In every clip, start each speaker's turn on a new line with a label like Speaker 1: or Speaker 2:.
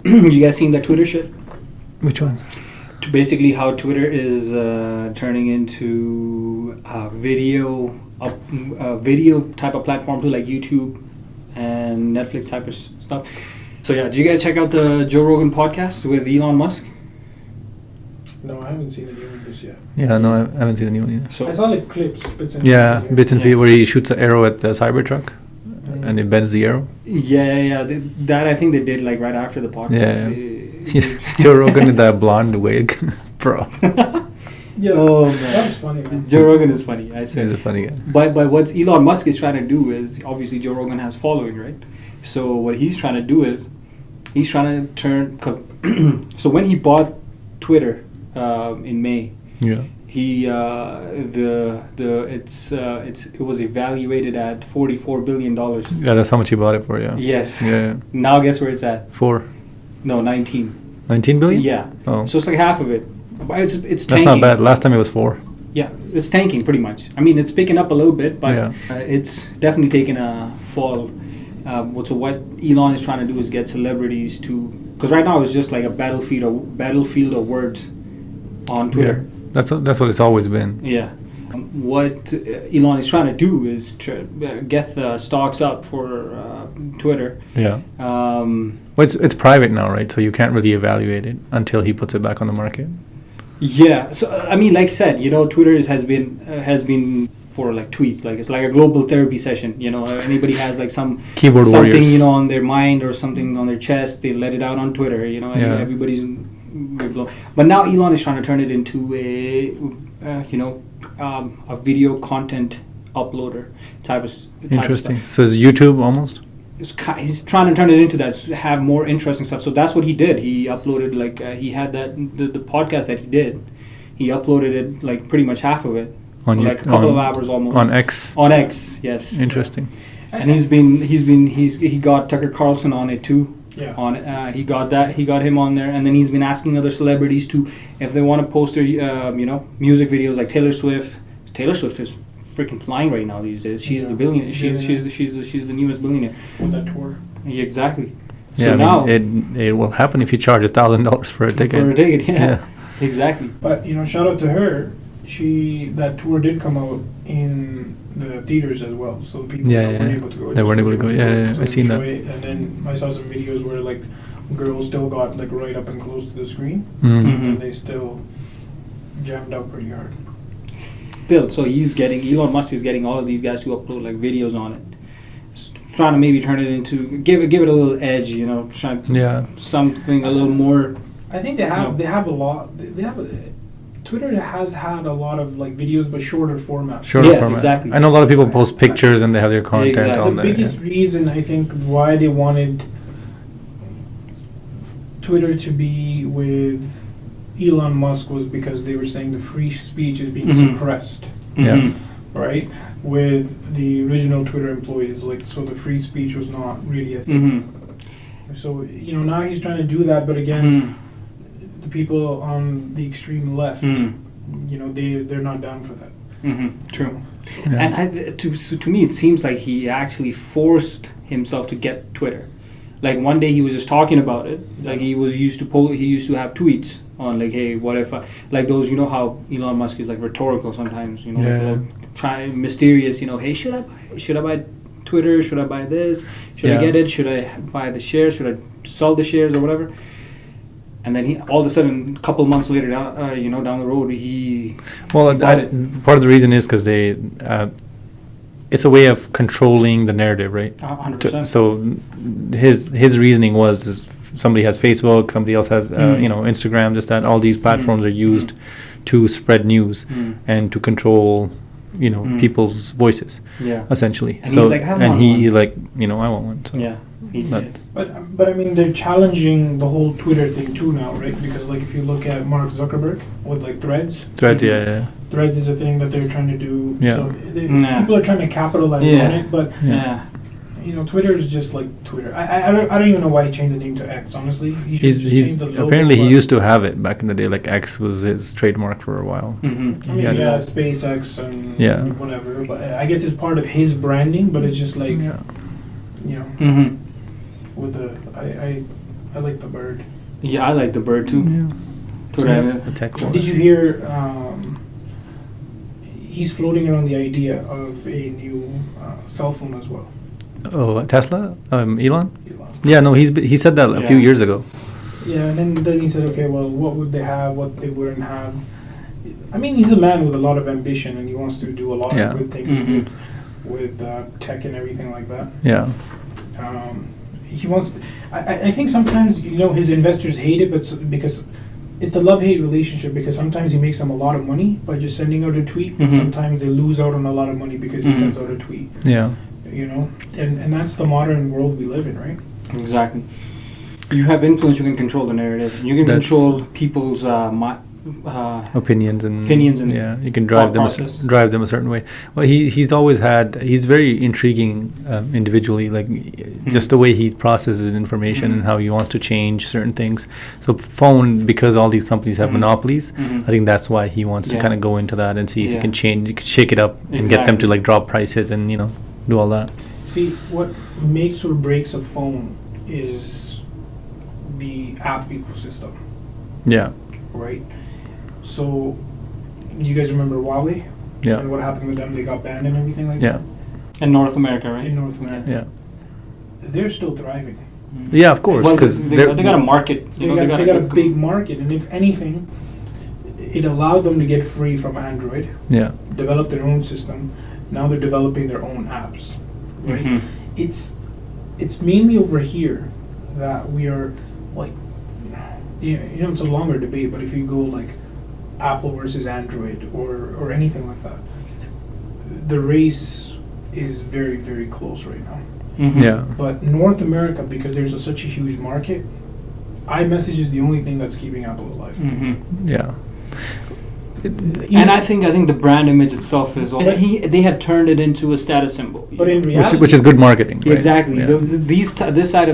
Speaker 1: You guys seen that Twitter shit?
Speaker 2: Which one?
Speaker 1: Basically, how Twitter is turning into video type of platform too, like YouTube and Netflix type of stuff. So yeah, did you guys check out the Joe Rogan podcast with Elon Musk?
Speaker 3: No, I haven't seen any of this yet.
Speaker 2: Yeah, no, I haven't seen the new one either.
Speaker 3: So I saw like clips, bits and
Speaker 2: Yeah,
Speaker 3: pieces.
Speaker 2: bits and pieces where he shoots an arrow at the Cybertruck, and it bends the arrow.
Speaker 1: Yeah. That I think they did like right after the podcast.
Speaker 2: Yeah. Joe Rogan in that blonde wig, bro.
Speaker 3: Yeah,
Speaker 1: Oh, man.
Speaker 3: that was funny, man.
Speaker 1: Joe Rogan is funny, I say.
Speaker 2: He's a funny guy.
Speaker 1: But what Elon Musk is trying to do is, obviously Joe Rogan has following, right? So what he's trying to do is, he's trying to turn. So when he bought Twitter in May,
Speaker 2: Yeah.
Speaker 1: he it was evaluated at $44 billion.
Speaker 2: Yeah, that's how much he bought it for, yeah.
Speaker 1: Yes.
Speaker 2: Yeah.
Speaker 1: Now guess where it's at?
Speaker 2: 19
Speaker 1: 19
Speaker 2: billion?
Speaker 1: Yeah.
Speaker 2: Oh.
Speaker 1: So it's like half of it. But it's
Speaker 2: That's
Speaker 1: tanking.
Speaker 2: not bad. Last time it was 4.
Speaker 1: Yeah, it's tanking pretty much. I mean, it's picking up a little bit, but
Speaker 2: Yeah.
Speaker 1: it's definitely taking a fall. So what Elon is trying to do is get celebrities to, because right now it's just like a battlefield of words on Twitter.
Speaker 2: Yeah. That's what it's always been.
Speaker 1: Yeah. What Elon is trying to do is get the stocks up for Twitter.
Speaker 2: Yeah.
Speaker 1: Um,
Speaker 2: Well, it's private now, right? So you can't really evaluate it until he puts it back on the market.
Speaker 1: Yeah, so I mean, like I said, Twitter has been for like tweets, like it's like a global therapy session. Anybody has like some
Speaker 2: Keyboard
Speaker 1: something
Speaker 2: warriors.
Speaker 1: on their mind or something on their chest, they let it out on Twitter. And
Speaker 2: Yeah.
Speaker 1: everybody's. But now Elon is trying to turn it into a video content uploader type of.
Speaker 2: Interesting. So it's YouTube almost.
Speaker 1: He's trying to turn it into that, have more interesting stuff. So that's what he did. He uploaded he had the podcast that he did. He uploaded it like pretty much half of it,
Speaker 2: On
Speaker 1: like a couple of hours almost.
Speaker 2: On X.
Speaker 1: On X, yes.
Speaker 2: Interesting.
Speaker 1: And he got Tucker Carlson on it too.
Speaker 3: Yeah.
Speaker 1: He got him on there, and then he's been asking other celebrities to, if they want to post their music videos, like Taylor Swift. Taylor Swift is freaking flying right now these days. She's the billionaire. She's the newest billionaire.
Speaker 3: On that tour.
Speaker 1: Yeah, exactly.
Speaker 2: Yeah,
Speaker 1: So now
Speaker 2: it will happen if you charge $1,000 for a ticket.
Speaker 1: for a ticket, yeah. Exactly.
Speaker 3: But shout out to her. That tour did come out in the theaters as well, so the people that weren't able to go.
Speaker 2: They weren't able to go. Yeah, I seen that.
Speaker 3: And then I saw some videos where like girls still got like right up and close to the screen,
Speaker 2: Mm-hmm.
Speaker 3: and they still jammed out pretty hard.
Speaker 1: Still, so Elon Musk is getting all of these guys to upload like videos on it, trying to maybe turn it into give it a little edge, something a little more.
Speaker 3: I think they have a lot. Twitter has had a lot of like videos, but shorter format.
Speaker 2: Shorter
Speaker 1: Yeah,
Speaker 2: format.
Speaker 1: exactly.
Speaker 2: I know a lot of people post pictures and they have their content
Speaker 1: Exactly.
Speaker 2: on
Speaker 3: The
Speaker 2: there.
Speaker 3: biggest reason I think why they wanted Twitter to be with Elon Musk was because they were saying the free speech is being suppressed,
Speaker 2: Yeah.
Speaker 3: right? With the original Twitter employees, so the free speech was not really a thing. So now he's trying to do that, but again, the people on the extreme left, they're not down for that.
Speaker 1: True.
Speaker 3: Yeah.
Speaker 1: And to me, it seems like he actually forced himself to get Twitter. Like one day he was just talking about it. Like he used to have tweets on like, hey, what if like those, how Elon Musk is like rhetorical sometimes, try mysterious, hey, should I buy Twitter? Should I buy this? Should I get it? Should I buy the shares? Should I sell the shares or whatever? And then he all of a sudden, a couple months later, down the road,
Speaker 2: part of the reason is because they, it's a way of controlling the narrative, right?
Speaker 1: 100%.
Speaker 2: So his reasoning was somebody has Facebook, somebody else has Instagram, just that all these platforms are used to spread news and to control people's voices, essentially.
Speaker 1: And
Speaker 2: so
Speaker 1: he's like,
Speaker 2: he's like, I want one. So.
Speaker 1: Yeah.
Speaker 3: But I mean, they're challenging the whole Twitter thing too now, right? Because like if you look at Mark Zuckerberg with like Threads,
Speaker 2: yeah.
Speaker 3: Threads is a thing that they're trying to do.
Speaker 2: Yeah.
Speaker 3: So people are trying to capitalize on it, but Twitter is just like Twitter. I don't even know why he changed the name to X. Honestly,
Speaker 2: he's apparently he used to have it back in the day. Like X was his trademark for a while.
Speaker 3: I mean, SpaceX and whatever. But I guess it's part of his branding. But it's just like with the I like the bird.
Speaker 1: Yeah, I like the bird too.
Speaker 2: Yeah.
Speaker 1: Twitter.
Speaker 2: The tech
Speaker 3: Did
Speaker 2: wars.
Speaker 3: you hear? He's floating around the idea of a new cell phone as well.
Speaker 2: Oh, Tesla? Elon?
Speaker 3: Elon.
Speaker 2: Yeah, no, he said that a few
Speaker 1: Yeah.
Speaker 2: years ago.
Speaker 3: Yeah, and then he said, okay, well, what would they have? What they wouldn't have? I mean, he's a man with a lot of ambition, and he wants to do a lot
Speaker 2: Yeah.
Speaker 3: of good things
Speaker 1: Mhm.
Speaker 3: with tech and everything like that.
Speaker 2: Yeah.
Speaker 3: He wants. I think sometimes his investors hate it, but because it's a love-hate relationship. Because sometimes he makes them a lot of money by just sending out a tweet.
Speaker 1: Mhm.
Speaker 3: Sometimes they lose out on a lot of money because he
Speaker 1: Mhm.
Speaker 3: sends out a tweet.
Speaker 2: Yeah.
Speaker 3: And that's the modern world we live in, right?
Speaker 1: Exactly. You have influence. You can control the narrative. You can
Speaker 2: That's-
Speaker 1: control people's
Speaker 2: Opinions and
Speaker 1: Opinions and
Speaker 2: you can drive
Speaker 1: thought
Speaker 2: them
Speaker 1: process.
Speaker 2: drive them a certain way. Well, he's very intriguing individually, like just the way he processes information and how he wants to change certain things. So phone, because all these companies have
Speaker 1: Mhm.
Speaker 2: monopolies,
Speaker 1: Mhm.
Speaker 2: I think that's why he wants to
Speaker 1: Yeah.
Speaker 2: kind of go into that and see if he
Speaker 1: Yeah.
Speaker 2: can shake it up and get them to
Speaker 1: Exactly.
Speaker 2: like drop prices and do all that.
Speaker 3: See, what makes or breaks a phone is the app ecosystem,
Speaker 2: Yeah.
Speaker 3: right? So, do you guys remember Huawei?
Speaker 2: Yeah.
Speaker 3: And what happened with them? They got banned and everything like
Speaker 2: Yeah.
Speaker 1: In North America, right?
Speaker 3: In North America.
Speaker 2: Yeah.
Speaker 3: that. They're still thriving.
Speaker 2: Yeah, of course,
Speaker 1: Well,
Speaker 2: because
Speaker 1: they got a market.
Speaker 3: They got a big market, and if anything, it allowed them to get free from Android,
Speaker 2: Yeah.
Speaker 3: develop their own system. Now they're developing their own apps, right?
Speaker 1: Mhm.
Speaker 3: It's mainly over here that we are like, it's a longer debate, but if you go like Apple versus Android or anything like that, the race is very, very close right now.
Speaker 1: Mhm.
Speaker 2: Yeah.
Speaker 3: But North America, because there's such a huge market, iMessage is the only thing that's keeping Apple alive.
Speaker 1: Mhm.
Speaker 2: Yeah.
Speaker 1: And I think the brand image itself is.
Speaker 3: But-
Speaker 1: They have turned it into a status symbol.
Speaker 3: But in reality,
Speaker 2: Which is good marketing. Right?
Speaker 1: Exactly.
Speaker 2: Yeah.
Speaker 1: This side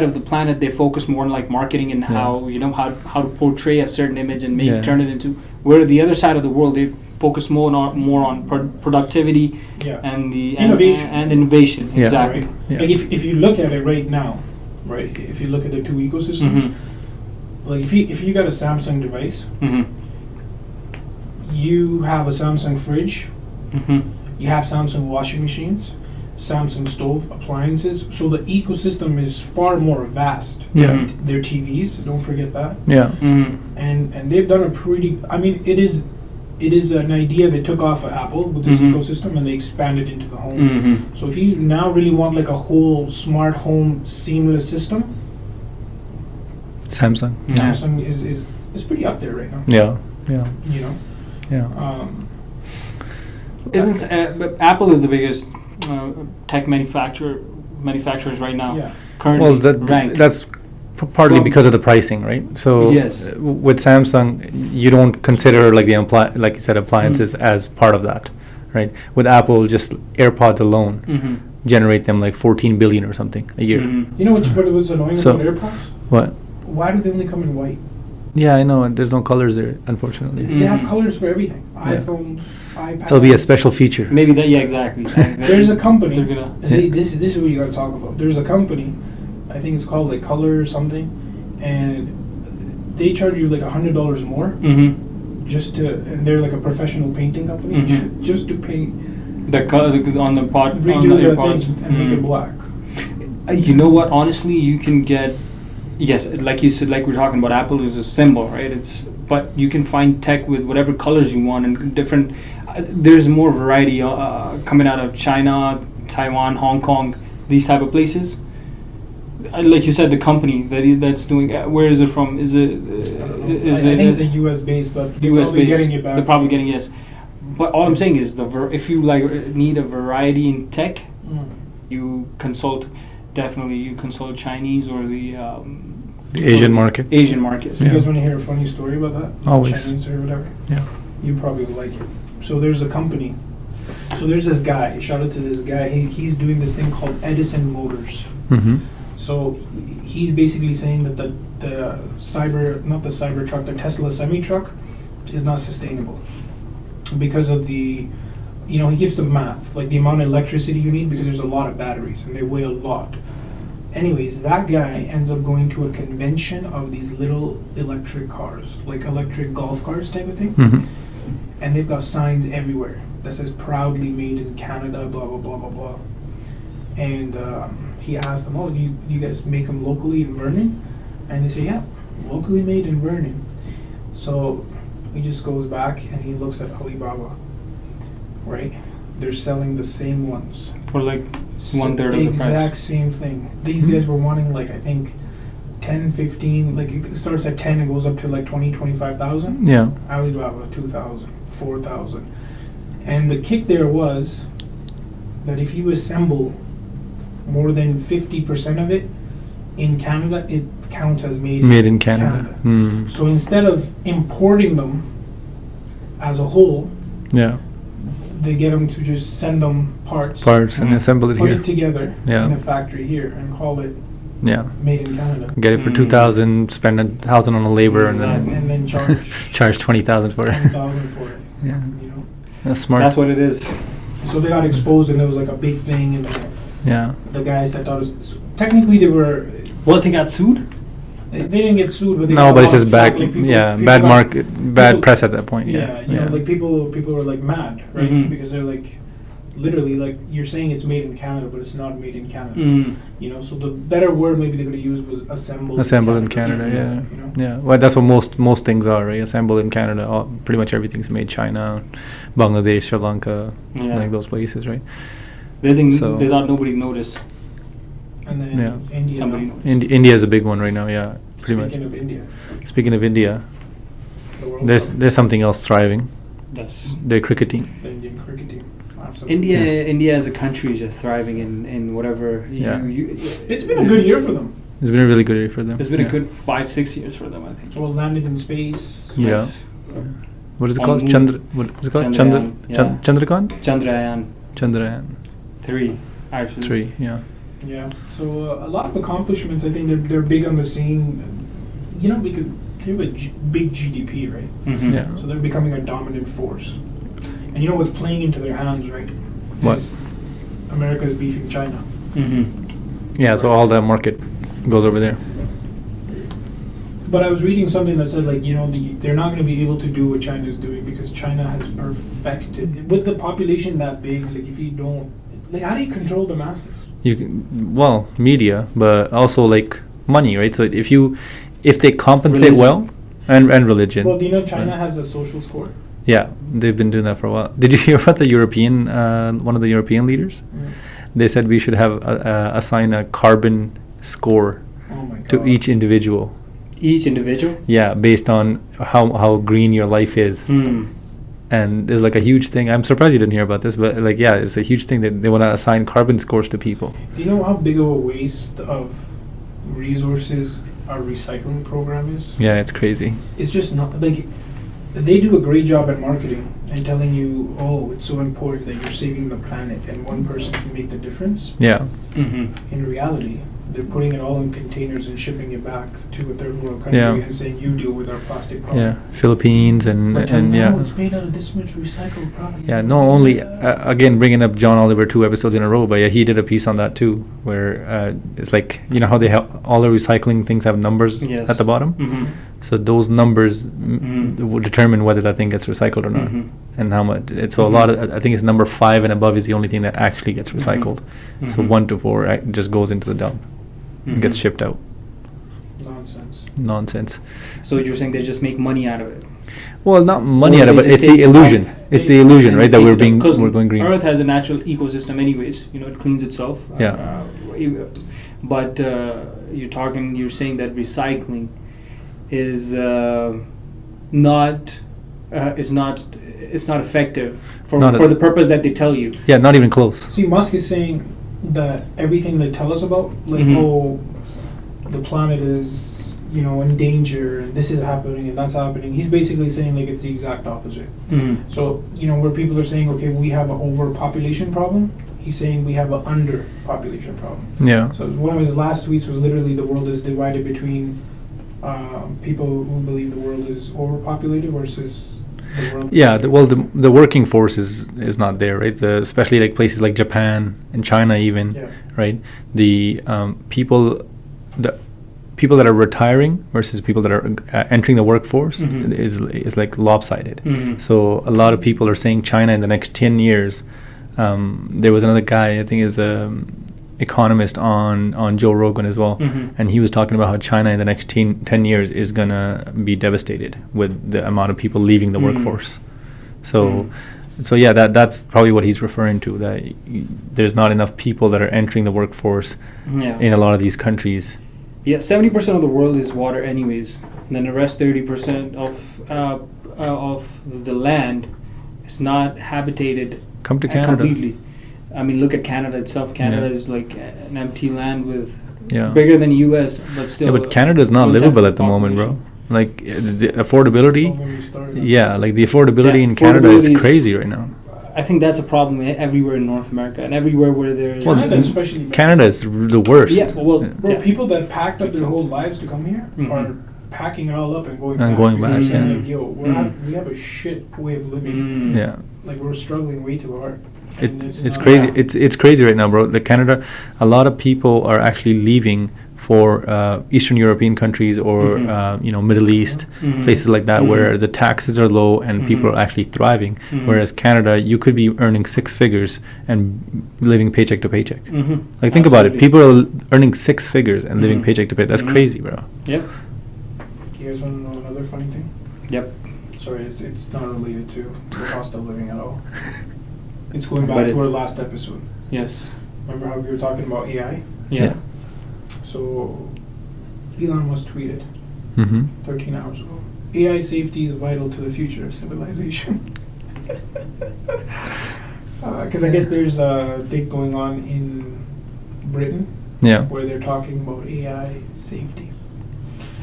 Speaker 1: of the planet, they focus more on like marketing and how how to portray a certain image and turn it into. Where the other side of the world, they focus more on productivity
Speaker 3: yeah,
Speaker 1: and the
Speaker 3: Innovation.
Speaker 1: and innovation.
Speaker 2: Yeah.
Speaker 1: Exactly.
Speaker 3: right?
Speaker 2: Yeah.
Speaker 3: Like if you look at it right now, right? If you look at the two ecosystems,
Speaker 1: Mhm.
Speaker 3: like if you got a Samsung device,
Speaker 1: Mhm.
Speaker 3: you have a Samsung fridge,
Speaker 1: Mhm.
Speaker 3: you have Samsung washing machines, Samsung stove, appliances. So the ecosystem is far more vast.
Speaker 2: Yeah.
Speaker 1: Mhm.
Speaker 3: Their TVs, don't forget that.
Speaker 2: Yeah.
Speaker 1: Mhm.
Speaker 3: And they've done a pretty. I mean, it is an idea they took off of Apple with this
Speaker 1: Mhm.
Speaker 3: ecosystem and they expanded into the home.
Speaker 1: Mhm.
Speaker 3: So if you now really want like a whole smart home seamless system,
Speaker 2: Samsung.
Speaker 1: Yeah.
Speaker 3: Samsung is pretty up there right now.
Speaker 2: Yeah. Yeah.
Speaker 3: You know,
Speaker 2: Yeah.
Speaker 1: But Apple is the biggest tech manufacturers right now.
Speaker 3: yeah.
Speaker 1: Currently
Speaker 2: Well,
Speaker 1: ranked.
Speaker 2: that's partly
Speaker 1: From-
Speaker 2: because of the pricing, right? So
Speaker 1: Yes.
Speaker 2: With Samsung, you don't consider like like you said, appliances as part of that, right? With Apple, just AirPods alone
Speaker 1: Mhm.
Speaker 2: generate them like 14 billion or something a year.
Speaker 1: Mhm.
Speaker 3: You know what was annoying
Speaker 2: So-
Speaker 3: about AirPods?
Speaker 2: What?
Speaker 3: Why do they only come in white?
Speaker 2: Yeah, I know, and there's no colors there, unfortunately.
Speaker 3: They have
Speaker 1: Mhm.
Speaker 3: colors for everything.
Speaker 2: Yeah.
Speaker 3: iPhones, iPads.
Speaker 2: It'll be a special feature.
Speaker 1: Maybe that. Yeah, exactly.
Speaker 3: There's a company.
Speaker 1: They're gonna.
Speaker 3: See,
Speaker 2: Yeah.
Speaker 3: this is what you got to talk about. There's a company, I think it's called like Color or something, and they charge you like $100 more
Speaker 1: Mhm.
Speaker 3: just to, and they're like a professional painting company,
Speaker 1: Mhm.
Speaker 3: just to paint,
Speaker 1: The color on the pod. on
Speaker 3: redo the
Speaker 1: AirPods.
Speaker 3: thing and make it
Speaker 1: Mhm.
Speaker 3: black.
Speaker 1: You know what? Honestly, you can get. Yes, like you said, like we're talking about, Apple is a symbol, right? But you can find tech with whatever colors you want and different. There's more variety coming out of China, Taiwan, Hong Kong, these type of places. Like you said, the company that's doing. Where is it from? Is it?
Speaker 3: I think it's a US based, but they're
Speaker 1: US
Speaker 3: probably
Speaker 1: based.
Speaker 3: getting it back.
Speaker 1: They're probably getting yes. But all I'm saying is if you like need a variety in tech,
Speaker 3: Mm.
Speaker 1: you consult. Definitely, you consult Chinese or the
Speaker 2: The Asian market.
Speaker 1: Asian markets.
Speaker 3: You
Speaker 2: Yeah.
Speaker 3: guys want to hear a funny story about that?
Speaker 2: Always.
Speaker 3: Chinese or whatever?
Speaker 2: Yeah.
Speaker 3: You probably would like it. So there's a company. So there's this guy. Shout out to this guy. He's doing this thing called Edison Motors.
Speaker 2: Mm-hmm.
Speaker 3: So he's basically saying that not the Cybertruck, the Tesla semi-truck is not sustainable because of he gives some math, like the amount of electricity you need because there's a lot of batteries and they weigh a lot. anyways, that guy ends up going to a convention of these little electric cars, like electric golf cars type of thing. And they've got signs everywhere that says proudly made in Canada, blah, blah, blah, blah, blah. And he asked them, oh, do you guys make them locally in Vernon? And they say, yeah, locally made in Vernon. So he just goes back and he looks at Alibaba, right? They're selling the same ones.
Speaker 1: For like 1/3 of the price.
Speaker 3: Exact same thing. These guys were wanting like, I think, 10, 15, like it starts at 10 and goes up to like 20, 25,000.
Speaker 2: Yeah.
Speaker 3: Alibaba, 2,000, 4,000. And the kick there was that if you assemble more than 50% of it in Canada, it counts as made
Speaker 2: in Canada.
Speaker 3: So instead of importing them as a whole,
Speaker 2: Yeah.
Speaker 3: they get them to just send them parts
Speaker 2: And assemble it
Speaker 3: put
Speaker 2: here.
Speaker 3: it together
Speaker 2: Yeah.
Speaker 3: in a factory here and call it
Speaker 2: Yeah.
Speaker 3: made in Canada.
Speaker 2: Get it for 2,000, spend 1,000 on a labor, and
Speaker 3: And then charge
Speaker 2: charge 20,000 for it.
Speaker 3: 10,000 for it.
Speaker 2: Yeah.
Speaker 3: You know?
Speaker 2: That's smart.
Speaker 1: That's what it is.
Speaker 3: So they got exposed and there was like a big thing and
Speaker 2: Yeah.
Speaker 3: the guys that thought it was, so technically they were,
Speaker 1: Well, they got sued?
Speaker 3: they didn't get sued, but they
Speaker 2: No,
Speaker 3: got
Speaker 2: but
Speaker 3: a
Speaker 2: it's
Speaker 3: lot
Speaker 2: just
Speaker 3: of
Speaker 2: bad.
Speaker 3: flack, like people-
Speaker 2: Yeah,
Speaker 3: people
Speaker 2: bad
Speaker 3: got-
Speaker 2: market, bad
Speaker 3: people-
Speaker 2: press at that point. Yeah.
Speaker 3: Yeah, you know, like people were like mad, right?
Speaker 1: Mhm.
Speaker 3: Because they're like, literally, like you're saying it's made in Canada, but it's not made in Canada.
Speaker 1: Mm.
Speaker 3: You know, so the better word maybe they could have used was assembled.
Speaker 2: Assembled in Canada. Yeah.
Speaker 3: You know?
Speaker 2: Yeah. Well, that's what most things are, right? Assembled in Canada. Pretty much everything's made China, Bangladesh, Sri Lanka,
Speaker 1: Yeah.
Speaker 2: like those places, right? So-
Speaker 1: They thought nobody noticed.
Speaker 3: And then
Speaker 2: Yeah.
Speaker 3: India.
Speaker 1: Somebody
Speaker 3: now.
Speaker 1: noticed.
Speaker 2: India is a big one right now. Yeah, pretty
Speaker 3: Speaking
Speaker 2: much.
Speaker 3: of India,
Speaker 2: Speaking of India,
Speaker 3: the World
Speaker 2: there's
Speaker 3: Cup,
Speaker 2: there's something else thriving.
Speaker 1: Yes.
Speaker 2: Their cricket team.
Speaker 3: the Indian cricket team. Absolutely.
Speaker 1: India as a country is just thriving in whatever.
Speaker 2: Yeah.
Speaker 3: It's been a good year for them.
Speaker 2: It's been a really good year for them.
Speaker 1: It's been
Speaker 2: Yeah.
Speaker 1: a good 5-6 years for them, I think.
Speaker 3: Well, landed in space.
Speaker 2: Yeah.
Speaker 1: Yes.
Speaker 2: What is it
Speaker 1: On
Speaker 2: called?
Speaker 1: moon.
Speaker 2: What is it called?
Speaker 1: Chandrayaan, yeah.
Speaker 2: Chandrakan?
Speaker 1: Chandrayaan
Speaker 2: Chandrayaan
Speaker 1: 3, actually.
Speaker 2: 3. Yeah.
Speaker 3: Yeah. So a lot of accomplishments. I think they're big on the scene. You know, they have a big GDP, right?
Speaker 1: Mhm.
Speaker 2: Yeah.
Speaker 3: So they're becoming a dominant force. And you know what's playing into their hands, right?
Speaker 2: What?
Speaker 3: Is America is beefing China.
Speaker 1: Mhm.
Speaker 2: Yeah. So all that market goes over there.
Speaker 3: But I was reading something that said, like, you know, they're not going to be able to do what China is doing because China has perfected, with the population that big, like, if you don't, like, how do you control the masses?
Speaker 2: You can, well, media, but also like money, right? So if they compensate
Speaker 1: Religion.
Speaker 2: well, and religion.
Speaker 3: Well, do you know China
Speaker 2: Right.
Speaker 3: has a social score?
Speaker 2: Yeah, they've been doing that for a while. Did you hear about the European, one of the European leaders? They said we should have assign a carbon score
Speaker 3: Oh my god.
Speaker 2: to each individual.
Speaker 1: Each individual?
Speaker 2: Yeah, based on how green your life is.
Speaker 1: Hmm.
Speaker 2: And there's like a huge thing. I'm surprised you didn't hear about this, but like, yeah, it's a huge thing that they want to assign carbon scores to people.
Speaker 3: Do you know how big of a waste of resources our recycling program is?
Speaker 2: Yeah, it's crazy.
Speaker 3: It's just not, like, they do a great job at marketing and telling you, oh, it's so important that you're saving the planet and one person can make the difference.
Speaker 2: Yeah,
Speaker 1: Mm-hmm.
Speaker 3: In reality, they're putting it all in containers and shipping it back to a third world country
Speaker 2: Yeah.
Speaker 3: and saying, you deal with our plastic problem.
Speaker 2: yeah, Philippines and
Speaker 3: But telling
Speaker 2: and
Speaker 3: them,
Speaker 2: yeah.
Speaker 3: oh, it's made out of this much recycled product.
Speaker 2: Yeah, not only again bringing up John Oliver 2 episodes in a row, but yeah, he did a piece on that too, where it's like, you know how they have all the recycling things have numbers
Speaker 1: Yes.
Speaker 2: at the bottom,
Speaker 1: Mm-hmm.
Speaker 2: so those numbers
Speaker 1: Mhm.
Speaker 2: will determine whether that thing gets recycled or not,
Speaker 1: Mhm.
Speaker 2: and how much. So a
Speaker 1: Mhm.
Speaker 2: lot of, I think it's number 5 and above is the only thing that actually gets
Speaker 1: Mhm.
Speaker 2: recycled. So
Speaker 1: Mhm.
Speaker 2: 1 to 4 just goes into the dump and gets
Speaker 1: Mhm.
Speaker 2: shipped out.
Speaker 3: Nonsense.
Speaker 2: Nonsense.
Speaker 1: So you're saying they just make money out of it?
Speaker 2: Well, not money
Speaker 1: Or
Speaker 2: out of
Speaker 1: they
Speaker 2: it, but
Speaker 1: just
Speaker 2: it's the
Speaker 1: take it
Speaker 2: illusion.
Speaker 1: out,
Speaker 2: It's
Speaker 1: they-
Speaker 2: the illusion,
Speaker 1: and
Speaker 2: right?
Speaker 1: they
Speaker 2: That
Speaker 1: take it out, 'cause
Speaker 2: we're going green.
Speaker 1: Earth has a natural ecosystem, anyways. You know, it cleans itself.
Speaker 2: Yeah.
Speaker 1: But you're saying that recycling is not effective for
Speaker 2: Not
Speaker 1: the purpose that they tell you.
Speaker 2: Yeah, not even close.
Speaker 3: See, Musk is saying that everything they tell us about, like,
Speaker 1: Mhm.
Speaker 3: oh, the planet is, you know, in danger, and this is happening, and that's happening. He's basically saying, like, it's the exact opposite.
Speaker 1: Mm.
Speaker 3: So, you know, where people are saying, okay, we have an overpopulation problem, he's saying we have an underpopulation problem.
Speaker 2: Yeah.
Speaker 3: So one of his last tweets was literally the world is divided between people who believe the world is overpopulated versus the world.
Speaker 2: Yeah, the working force is not there, right? Especially like places like Japan and China, even,
Speaker 3: Yeah.
Speaker 2: right? The people that are retiring versus people that are entering the workforce
Speaker 1: Mhm.
Speaker 2: is like lopsided.
Speaker 1: Mhm.
Speaker 2: So a lot of people are saying China in the next 10 years. There was another guy, I think is a economist on Joe Rogan as well,
Speaker 1: Mhm.
Speaker 2: and he was talking about how China in the next 10 years is gonna be devastated with the amount of people leaving the
Speaker 1: Mm.
Speaker 2: workforce. So yeah, that's probably what he's referring to, that there's not enough people that are entering the workforce
Speaker 1: Yeah.
Speaker 2: in a lot of these countries.
Speaker 1: Yeah, 70% of the world is water, anyways. And then the rest, 30% of the land is not habitated
Speaker 2: Come to Canada.
Speaker 1: completely. I mean, look at Canada itself. Canada
Speaker 2: Yeah.
Speaker 1: is like an empty land with
Speaker 2: Yeah.
Speaker 1: bigger than U.S., but still.
Speaker 2: Yeah, but Canada is not
Speaker 1: don't have
Speaker 2: livable
Speaker 1: the
Speaker 2: at the moment, bro.
Speaker 1: population.
Speaker 2: Like the affordability.
Speaker 3: Don't get me started on
Speaker 2: Yeah,
Speaker 3: that.
Speaker 2: like the affordability
Speaker 1: Yeah,
Speaker 2: in Canada is
Speaker 1: affordability is-
Speaker 2: crazy right now.
Speaker 1: I think that's a problem everywhere in North America and everywhere where there's.
Speaker 2: Well,
Speaker 3: Canada especially. man.
Speaker 2: Canada is the worst.
Speaker 1: Yeah, well,
Speaker 3: Bro,
Speaker 1: yeah.
Speaker 3: people that packed up
Speaker 1: Makes
Speaker 3: their whole
Speaker 1: sense.
Speaker 3: lives to come here
Speaker 1: Mhm.
Speaker 3: are packing it all up and going
Speaker 2: And
Speaker 3: back.
Speaker 2: going
Speaker 3: because
Speaker 2: back,
Speaker 3: they're saying,
Speaker 1: yeah.
Speaker 3: like, yo, we have a shit way of living.
Speaker 1: Mm.
Speaker 2: Yeah.
Speaker 3: Like, we're struggling way too hard.
Speaker 2: It,
Speaker 3: And
Speaker 2: it's
Speaker 3: not-
Speaker 2: crazy.
Speaker 1: Yeah.
Speaker 2: It's crazy right now, bro. The Canada, a lot of people are actually leaving for Eastern European countries or
Speaker 1: Mhm.
Speaker 2: Middle East,
Speaker 1: Mhm.
Speaker 2: places like that,
Speaker 1: Mhm.
Speaker 2: where the taxes are low and people
Speaker 1: Mhm.
Speaker 2: are actually thriving.
Speaker 1: Mhm.
Speaker 2: Whereas Canada, you could be earning 6 figures and living paycheck to paycheck.
Speaker 1: Mhm.
Speaker 2: Like, think about it.
Speaker 1: Absolutely.
Speaker 2: People are earning 6 figures and living
Speaker 1: Mhm.
Speaker 2: paycheck to paycheck. That's
Speaker 1: Mhm.
Speaker 2: crazy, bro.
Speaker 1: Yep.
Speaker 3: You guys want to know another funny thing?
Speaker 1: Yep.
Speaker 3: Sorry, it's not related to the cost of living at all. It's going
Speaker 1: But
Speaker 3: back to
Speaker 1: it's-
Speaker 3: our last episode.
Speaker 1: Yes.
Speaker 3: Remember how we were talking about AI?
Speaker 1: Yeah.
Speaker 3: So, Elon Musk tweeted
Speaker 2: Mm-hmm.
Speaker 3: 13 hours ago, AI safety is vital to the future of civilization. Because I guess there's a thing going on in Britain
Speaker 2: Yeah.
Speaker 3: where they're talking about AI safety.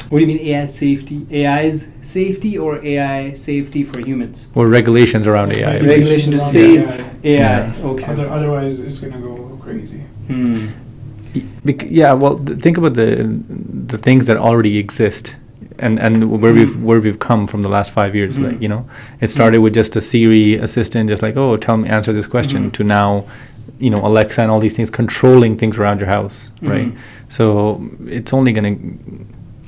Speaker 1: What do you mean AI safety? AI's safety or AI safety for humans?
Speaker 2: Or regulations around AI.
Speaker 1: Regulation to
Speaker 3: around
Speaker 1: save
Speaker 3: AI.
Speaker 1: AI.
Speaker 2: Yeah.
Speaker 1: Okay.
Speaker 3: Otherwise, it's going to go crazy.
Speaker 1: Hmm.
Speaker 2: Yeah, well, think about the things that already exist, and where we've come from the last 5 years.
Speaker 1: Mhm.
Speaker 2: Like, it started with just a Siri assistant, just like, oh, answer this question,
Speaker 1: Mhm.
Speaker 2: to now, Alexa and all these things controlling things around your house, right?
Speaker 1: Mhm.
Speaker 2: So it's only going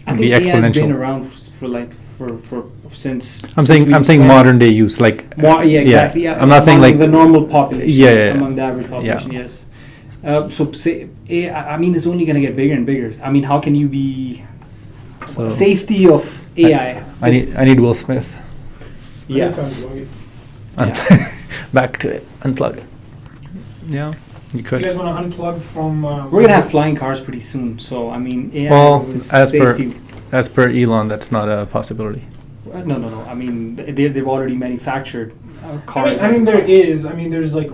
Speaker 1: I
Speaker 2: to
Speaker 1: think
Speaker 2: be
Speaker 1: AI has been
Speaker 2: exponential.
Speaker 1: around for since.
Speaker 2: I'm
Speaker 1: since
Speaker 2: saying
Speaker 1: we-
Speaker 2: modern day use, like.
Speaker 1: Yeah, exactly. Yeah.
Speaker 2: I'm not saying
Speaker 1: among
Speaker 2: like
Speaker 1: the normal population.
Speaker 2: Yeah, yeah, yeah.
Speaker 1: Among the average population, yes. So say, I mean, it's only going to get bigger and bigger. I mean, how can you be
Speaker 2: So
Speaker 1: safety of AI?
Speaker 2: I need Will Smith.
Speaker 1: Yeah.
Speaker 2: Un- Back to it. Unplug it. Yeah, you
Speaker 3: You
Speaker 2: could.
Speaker 3: guys want to unplug from...
Speaker 1: We're gonna have flying cars pretty soon. So I mean, AI
Speaker 2: Well,
Speaker 1: is
Speaker 2: as
Speaker 1: safety.
Speaker 2: as per Elon, that's not a possibility.
Speaker 1: No. I mean, they've already manufactured cars.
Speaker 3: I mean, there is. I mean, there's like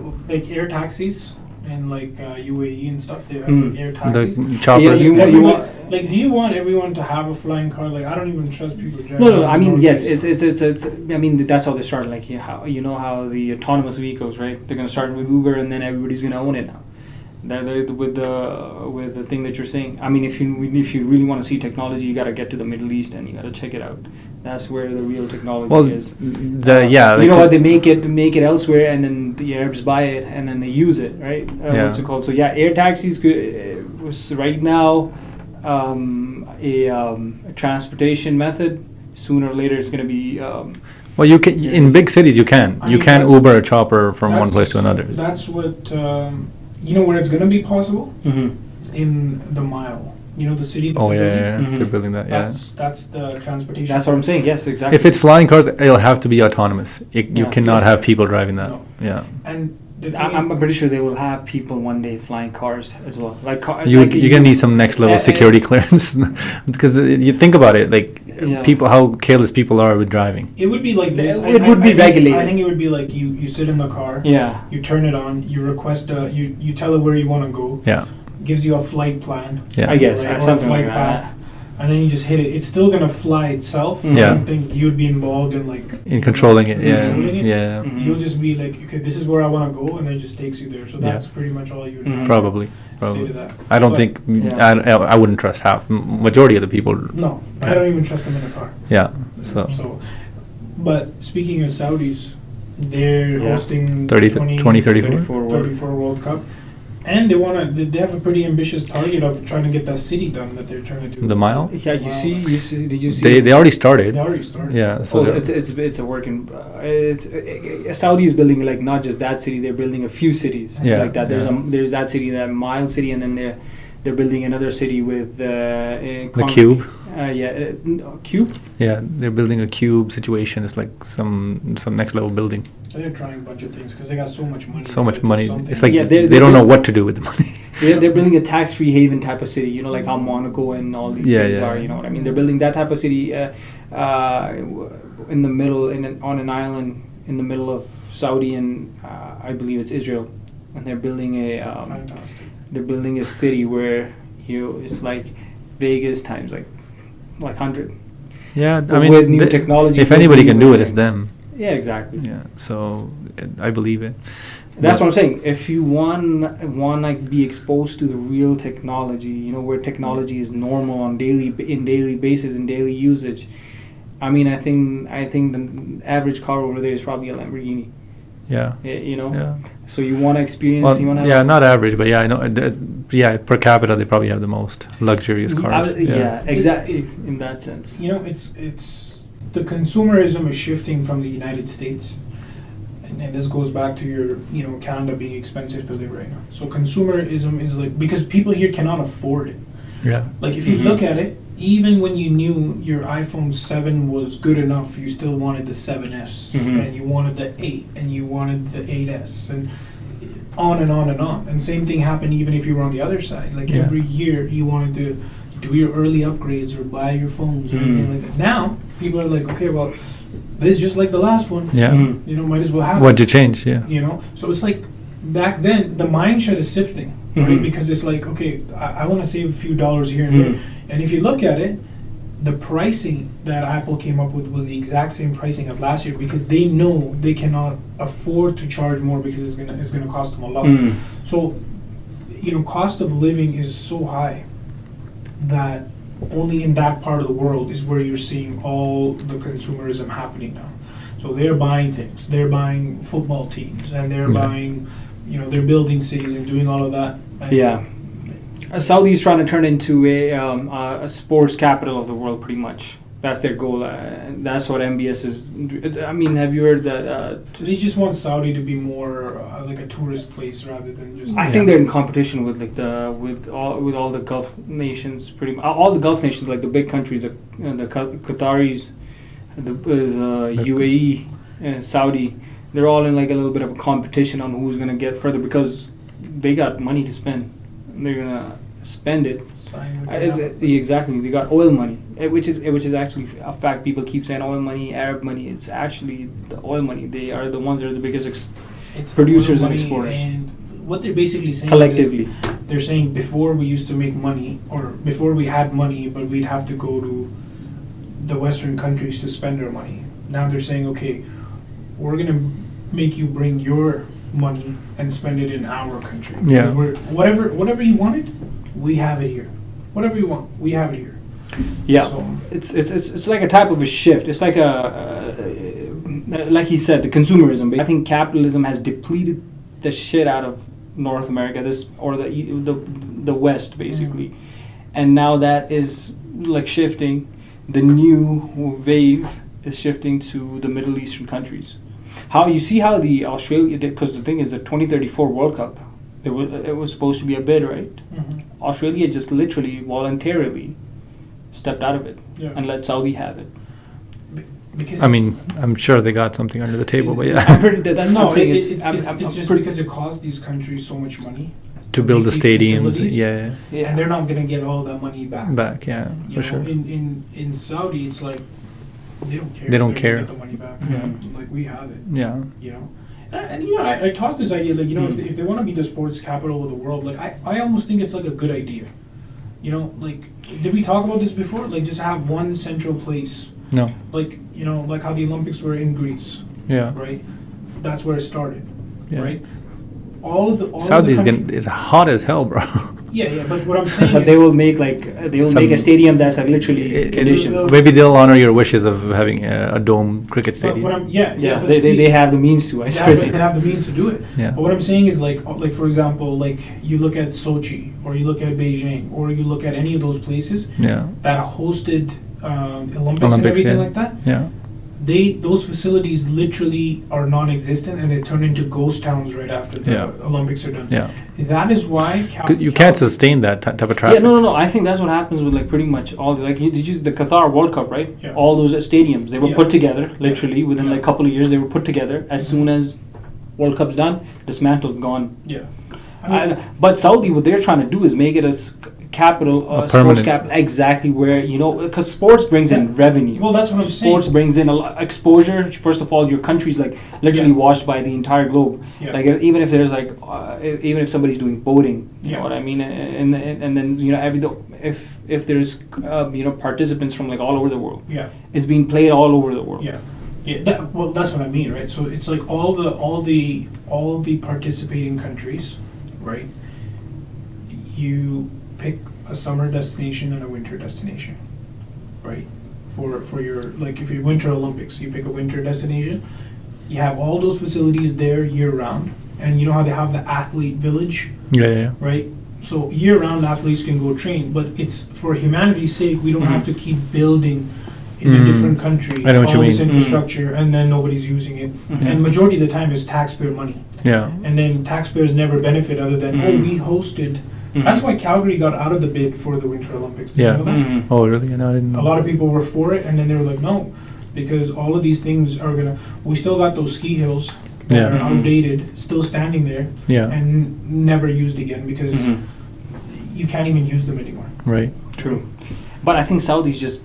Speaker 3: air taxis and like UAE and stuff. They have like air taxis.
Speaker 2: The choppers.
Speaker 1: Yeah, you want-
Speaker 3: Like, do you want everyone to have a flying car? Like, I don't even trust people driving.
Speaker 1: No. I mean,
Speaker 3: around
Speaker 1: yes,
Speaker 3: Northeast.
Speaker 1: it's. I mean, that's how they started. Like, how the autonomous vehicles, right? They're gonna start with Uber, and then everybody's gonna own it now. They're with the thing that you're saying. I mean, if you really want to see technology, you gotta get to the Middle East and you gotta check it out. That's where the real technology
Speaker 2: Well,
Speaker 1: is.
Speaker 2: like
Speaker 1: you know what? They make it elsewhere, and then the Arabs buy it, and then they use it, right?
Speaker 2: Yeah.
Speaker 1: What's it called? So yeah, air taxis was right now a transportation method. Sooner or later, it's going to be.
Speaker 2: Well, you can in big cities. You can
Speaker 3: I mean,
Speaker 2: can
Speaker 3: that's-
Speaker 2: Uber a chopper from one
Speaker 3: That's-
Speaker 2: place to another.
Speaker 3: That's what where it's gonna be possible
Speaker 1: Mhm.
Speaker 3: in the mile. You know, the city. that
Speaker 2: Oh
Speaker 3: they're
Speaker 2: yeah,
Speaker 3: building?
Speaker 1: Mhm.
Speaker 2: they're building that. Yeah.
Speaker 3: That's the transportation.
Speaker 1: That's what I'm saying. Yes, exactly.
Speaker 2: If it's flying cars, it'll have to be autonomous. You
Speaker 1: Yeah.
Speaker 2: cannot
Speaker 1: Yeah.
Speaker 2: have people driving that.
Speaker 3: No.
Speaker 2: Yeah.
Speaker 3: And the thing
Speaker 1: I'm pretty sure they will have people one day flying cars as well.
Speaker 2: You're gonna need some next level security clearance because you think about it, like
Speaker 1: Yeah.
Speaker 2: people, how careless people are with driving.
Speaker 3: it would be like this.
Speaker 1: It would be regulated.
Speaker 3: I think it would be like you sit in the car.
Speaker 1: Yeah.
Speaker 3: You turn it on. You request you tell it where you want to go.
Speaker 2: Yeah.
Speaker 3: Gives you a flight plan.
Speaker 2: Yeah.
Speaker 1: I guess,
Speaker 3: Right, or a
Speaker 1: something
Speaker 3: flight
Speaker 1: like that.
Speaker 3: path. And then you just hit it. It's still gonna fly itself.
Speaker 1: Mhm.
Speaker 3: I
Speaker 2: Yeah.
Speaker 3: don't think you'd be involved in like
Speaker 2: In controlling it. Yeah.
Speaker 3: Controlling it?
Speaker 2: Yeah.
Speaker 1: Mhm.
Speaker 3: You'll just be like, okay, this is where I want to go, and it just takes you there. So
Speaker 2: Yeah.
Speaker 3: that's pretty much all you would
Speaker 1: Mhm.
Speaker 2: Probably.
Speaker 3: say
Speaker 2: Probably.
Speaker 3: to that.
Speaker 2: I don't
Speaker 3: But
Speaker 2: think
Speaker 1: Yeah.
Speaker 2: I wouldn't trust half. Majority of the people.
Speaker 3: No, I don't even trust them in the car.
Speaker 2: Yeah. So.
Speaker 3: But speaking of Saudis, they're
Speaker 1: Yeah.
Speaker 3: hosting
Speaker 2: 2034.
Speaker 3: 34 World Cup, and they have a pretty ambitious target of trying to get that city done that they're trying to do.
Speaker 2: The mile?
Speaker 1: Yeah, you see, did you see?
Speaker 2: They already started.
Speaker 3: They already started.
Speaker 2: Yeah, so
Speaker 1: Oh,
Speaker 2: they're-
Speaker 1: it's a work in. Saudi is building like not just that city; they're building a few cities
Speaker 2: Yeah,
Speaker 1: like that.
Speaker 2: yeah.
Speaker 1: There's that city, that mile city, and then they're building another city with
Speaker 2: the cube.
Speaker 1: Cube.
Speaker 2: Yeah, they're building a cube situation. It's like some next level building.
Speaker 3: So they're trying a bunch of things because they got so much money.
Speaker 2: So much
Speaker 3: They do
Speaker 2: money.
Speaker 3: something.
Speaker 2: It's like
Speaker 1: Yeah,
Speaker 2: they
Speaker 1: they're-
Speaker 2: don't know what to do with the money.
Speaker 1: They're building a tax-free haven type of city. You know, like how Monaco and all these
Speaker 2: Yeah,
Speaker 1: cities
Speaker 2: yeah.
Speaker 1: are. You know what I mean? They're building that type of city in the middle, on an island in the middle of Saudi and I believe it's Israel, and they're building
Speaker 3: Fantastic.
Speaker 1: they're building a city where it's like Vegas times like 100.
Speaker 2: Yeah, I
Speaker 1: But
Speaker 2: mean,
Speaker 1: with new technology,
Speaker 2: if
Speaker 1: with
Speaker 2: anybody
Speaker 1: new
Speaker 2: can do it, it's
Speaker 1: everything.
Speaker 2: them.
Speaker 1: Yeah, exactly.
Speaker 2: Yeah, so I believe it.
Speaker 1: That's what I'm saying. If you want like be exposed to the real technology, you know, where technology is normal on daily basis in daily usage. I mean, I think the average car over there is probably a Lamborghini.
Speaker 2: Yeah.
Speaker 1: You know.
Speaker 2: Yeah.
Speaker 1: So you want to experience.
Speaker 2: Well,
Speaker 1: you want to.
Speaker 2: yeah, not average, but yeah, I know. Yeah, per capita, they probably have the most luxurious cars.
Speaker 1: Yeah, exactly. In that sense.
Speaker 3: You know, it's the consumerism is shifting from the United States, and this goes back to your, you know, Canada being expensive to live right now. So consumerism is like, because people here cannot afford it.
Speaker 2: Yeah.
Speaker 3: Like if you
Speaker 1: Mhm.
Speaker 3: look at it, even when you knew your iPhone 7 was good enough, you still wanted the 7S,
Speaker 1: Mhm.
Speaker 3: and you wanted the 8, and you wanted the 8S, and on and on and on. And same thing happened even if you were on the other side. Like
Speaker 2: Yeah.
Speaker 3: every year you wanted to do your early upgrades or buy your phones or anything like that. Now people are like, okay, well, this is just like the last one.
Speaker 2: Yeah.
Speaker 1: Mhm.
Speaker 3: You know, might as well have
Speaker 2: What'd
Speaker 3: it.
Speaker 2: you change? Yeah.
Speaker 3: You know, so it's like back then the mindset is sifting, right?
Speaker 1: Mhm.
Speaker 3: Because it's like, okay, I want to save a few dollars here and there,
Speaker 1: Mhm.
Speaker 3: and if you look at it, the pricing that Apple came up with was the exact same pricing of last year because they know they cannot afford to charge more because it's gonna cost them a lot.
Speaker 1: Mhm.
Speaker 3: So, you know, cost of living is so high that only in that part of the world is where you're seeing all the consumerism happening now. So they're buying things, they're buying football teams, and they're
Speaker 2: Yeah.
Speaker 3: buying, you know, they're building cities and doing all of that. And
Speaker 1: Yeah. Saudi's trying to turn into a sports capital of the world, pretty much. That's their goal. That's what MBS is. I mean, have you heard that?
Speaker 3: They just want Saudi to be more like a tourist place rather than just.
Speaker 1: I think they're in competition with like with all the Gulf nations, pretty much. All the Gulf nations, like the big countries, the Qataris, the UAE, and Saudi. They're all in like a little bit of a competition on who's gonna get further because they got money to spend. They're gonna spend it. Exactly, they got oil money, which is actually a fact. People keep saying oil money, Arab money. It's actually the oil money. They are the ones that are the biggest
Speaker 3: It's
Speaker 1: producers
Speaker 3: the
Speaker 1: and
Speaker 3: money,
Speaker 1: exporters.
Speaker 3: and what they're basically saying
Speaker 1: collectively.
Speaker 3: is they're saying before we used to make money, or before we had money, but we'd have to go to the Western countries to spend our money. Now they're saying, okay, we're gonna make you bring your money and spend it in our country.
Speaker 2: Yeah.
Speaker 3: Because whatever you wanted, we have it here. Whatever you want, we have it here.
Speaker 1: Yeah,
Speaker 3: So,
Speaker 1: it's like a type of a shift. It's like like he said, the consumerism. I think capitalism has depleted the shit out of North America, the West basically, and now that is like shifting. The new wave is shifting to the Middle Eastern countries. How you see how the Australia, because the thing is the 2034 World Cup, it was supposed to be a bid, right? Australia just literally voluntarily stepped out of it
Speaker 3: yeah.
Speaker 1: and let Saudi have it.
Speaker 3: Because
Speaker 2: I mean, I'm sure they got something under the table, but
Speaker 1: I'm
Speaker 2: yeah,
Speaker 1: pretty, that's
Speaker 3: no,
Speaker 1: not saying
Speaker 3: it's
Speaker 1: I'm
Speaker 3: just
Speaker 1: pretty-
Speaker 3: because it cost these countries so much money,
Speaker 2: to build the
Speaker 3: these
Speaker 2: stadiums,
Speaker 3: facilities,
Speaker 2: yeah,
Speaker 1: yeah.
Speaker 3: and they're not gonna get all that money back.
Speaker 2: back, yeah,
Speaker 3: You
Speaker 2: for
Speaker 3: know,
Speaker 2: sure.
Speaker 3: in Saudi, it's like they don't care.
Speaker 2: They
Speaker 3: if
Speaker 2: don't
Speaker 3: they're
Speaker 2: care.
Speaker 3: gonna Get the money back.
Speaker 1: Yeah.
Speaker 3: Like we have it.
Speaker 2: Yeah,
Speaker 3: You know, and you know, I tossed this idea like, you know, if they want to be the sports capital of the world, like I almost think it's like a good idea. You know, like did we talk about this before? Like just have one central place,
Speaker 2: no,
Speaker 3: like you know, like how the Olympics were in Greece,
Speaker 2: yeah,
Speaker 3: right? That's where it started,
Speaker 2: yeah.
Speaker 3: right? All of the
Speaker 2: Saudi's
Speaker 3: country-
Speaker 2: is hot as hell, bro.
Speaker 3: Yeah, but what I'm saying
Speaker 1: But
Speaker 3: is,
Speaker 1: they will make make a stadium that's like literally conditioned.
Speaker 2: Maybe they'll honor your wishes of having a dome cricket
Speaker 3: but
Speaker 2: stadium.
Speaker 3: what I'm, but
Speaker 1: they,
Speaker 3: see,
Speaker 1: they have the means to. I
Speaker 3: they
Speaker 1: swear.
Speaker 3: have, they have the means to do it.
Speaker 2: Yeah.
Speaker 3: But what I'm saying is like for example, like you look at Sochi or you look at Beijing or you look at any of those places
Speaker 2: Yeah.
Speaker 3: that hosted Olympics and everything
Speaker 2: yeah.
Speaker 3: like that.
Speaker 2: Yeah.
Speaker 3: Those facilities literally are non-existent and they turn into ghost towns right after the
Speaker 2: Yeah.
Speaker 3: Olympics are done.
Speaker 2: Yeah.
Speaker 3: That is why
Speaker 2: You can't sustain that type of traffic.
Speaker 1: Yeah, no. I think that's what happens with like pretty much all the did you the Qatar World Cup, right?
Speaker 3: Yeah.
Speaker 1: All those stadiums they were
Speaker 3: Yeah.
Speaker 1: put together literally within
Speaker 3: Yeah.
Speaker 1: like a couple of years. They were put together as soon as World Cup's done, dismantled, gone.
Speaker 3: Yeah.
Speaker 1: But Saudi, what they're trying to do is make it a capital, sports
Speaker 2: permanent.
Speaker 1: capital, exactly where because sports brings in revenue.
Speaker 3: Well, that's what I'm saying.
Speaker 1: Sports brings in a lot exposure. First of all, your country's like literally
Speaker 3: Yeah.
Speaker 1: watched by the entire globe.
Speaker 3: Yeah.
Speaker 1: Like even if there's like even if somebody's doing boating, you
Speaker 3: Yeah.
Speaker 1: know what I mean, and then if there's participants from like all over the world,
Speaker 3: Yeah.
Speaker 1: it's being played all over the world.
Speaker 3: Yeah. Yeah. Well, that's what I mean, right? So it's like all the participating countries, right? You pick a summer destination and a winter destination, right? For your, like, if you're Winter Olympics, you pick a winter destination. You have all those facilities there year round, and you know how they have the athlete village,
Speaker 2: Yeah.
Speaker 3: right? So year round athletes can go train, but it's for humanity's sake. We don't have to keep building in a different country
Speaker 2: I know what you
Speaker 3: all this
Speaker 2: mean.
Speaker 3: infrastructure and then nobody's using it. And majority of the time is taxpayer money.
Speaker 2: Yeah.
Speaker 3: And then taxpayers never benefit other than, we hosted. That's why Calgary got out of the bid for the Winter Olympics. Did
Speaker 2: Yeah.
Speaker 3: you know that?
Speaker 2: Oh, really? No, I didn't know.
Speaker 3: A lot of people were for it and then they were like, no, because all of these things are gonna, we still got those ski hills that
Speaker 2: Yeah.
Speaker 3: are outdated, still standing there
Speaker 2: Yeah.
Speaker 3: and never used again because you can't even use them anymore.
Speaker 2: Right.
Speaker 1: True. But I think Saudi's just,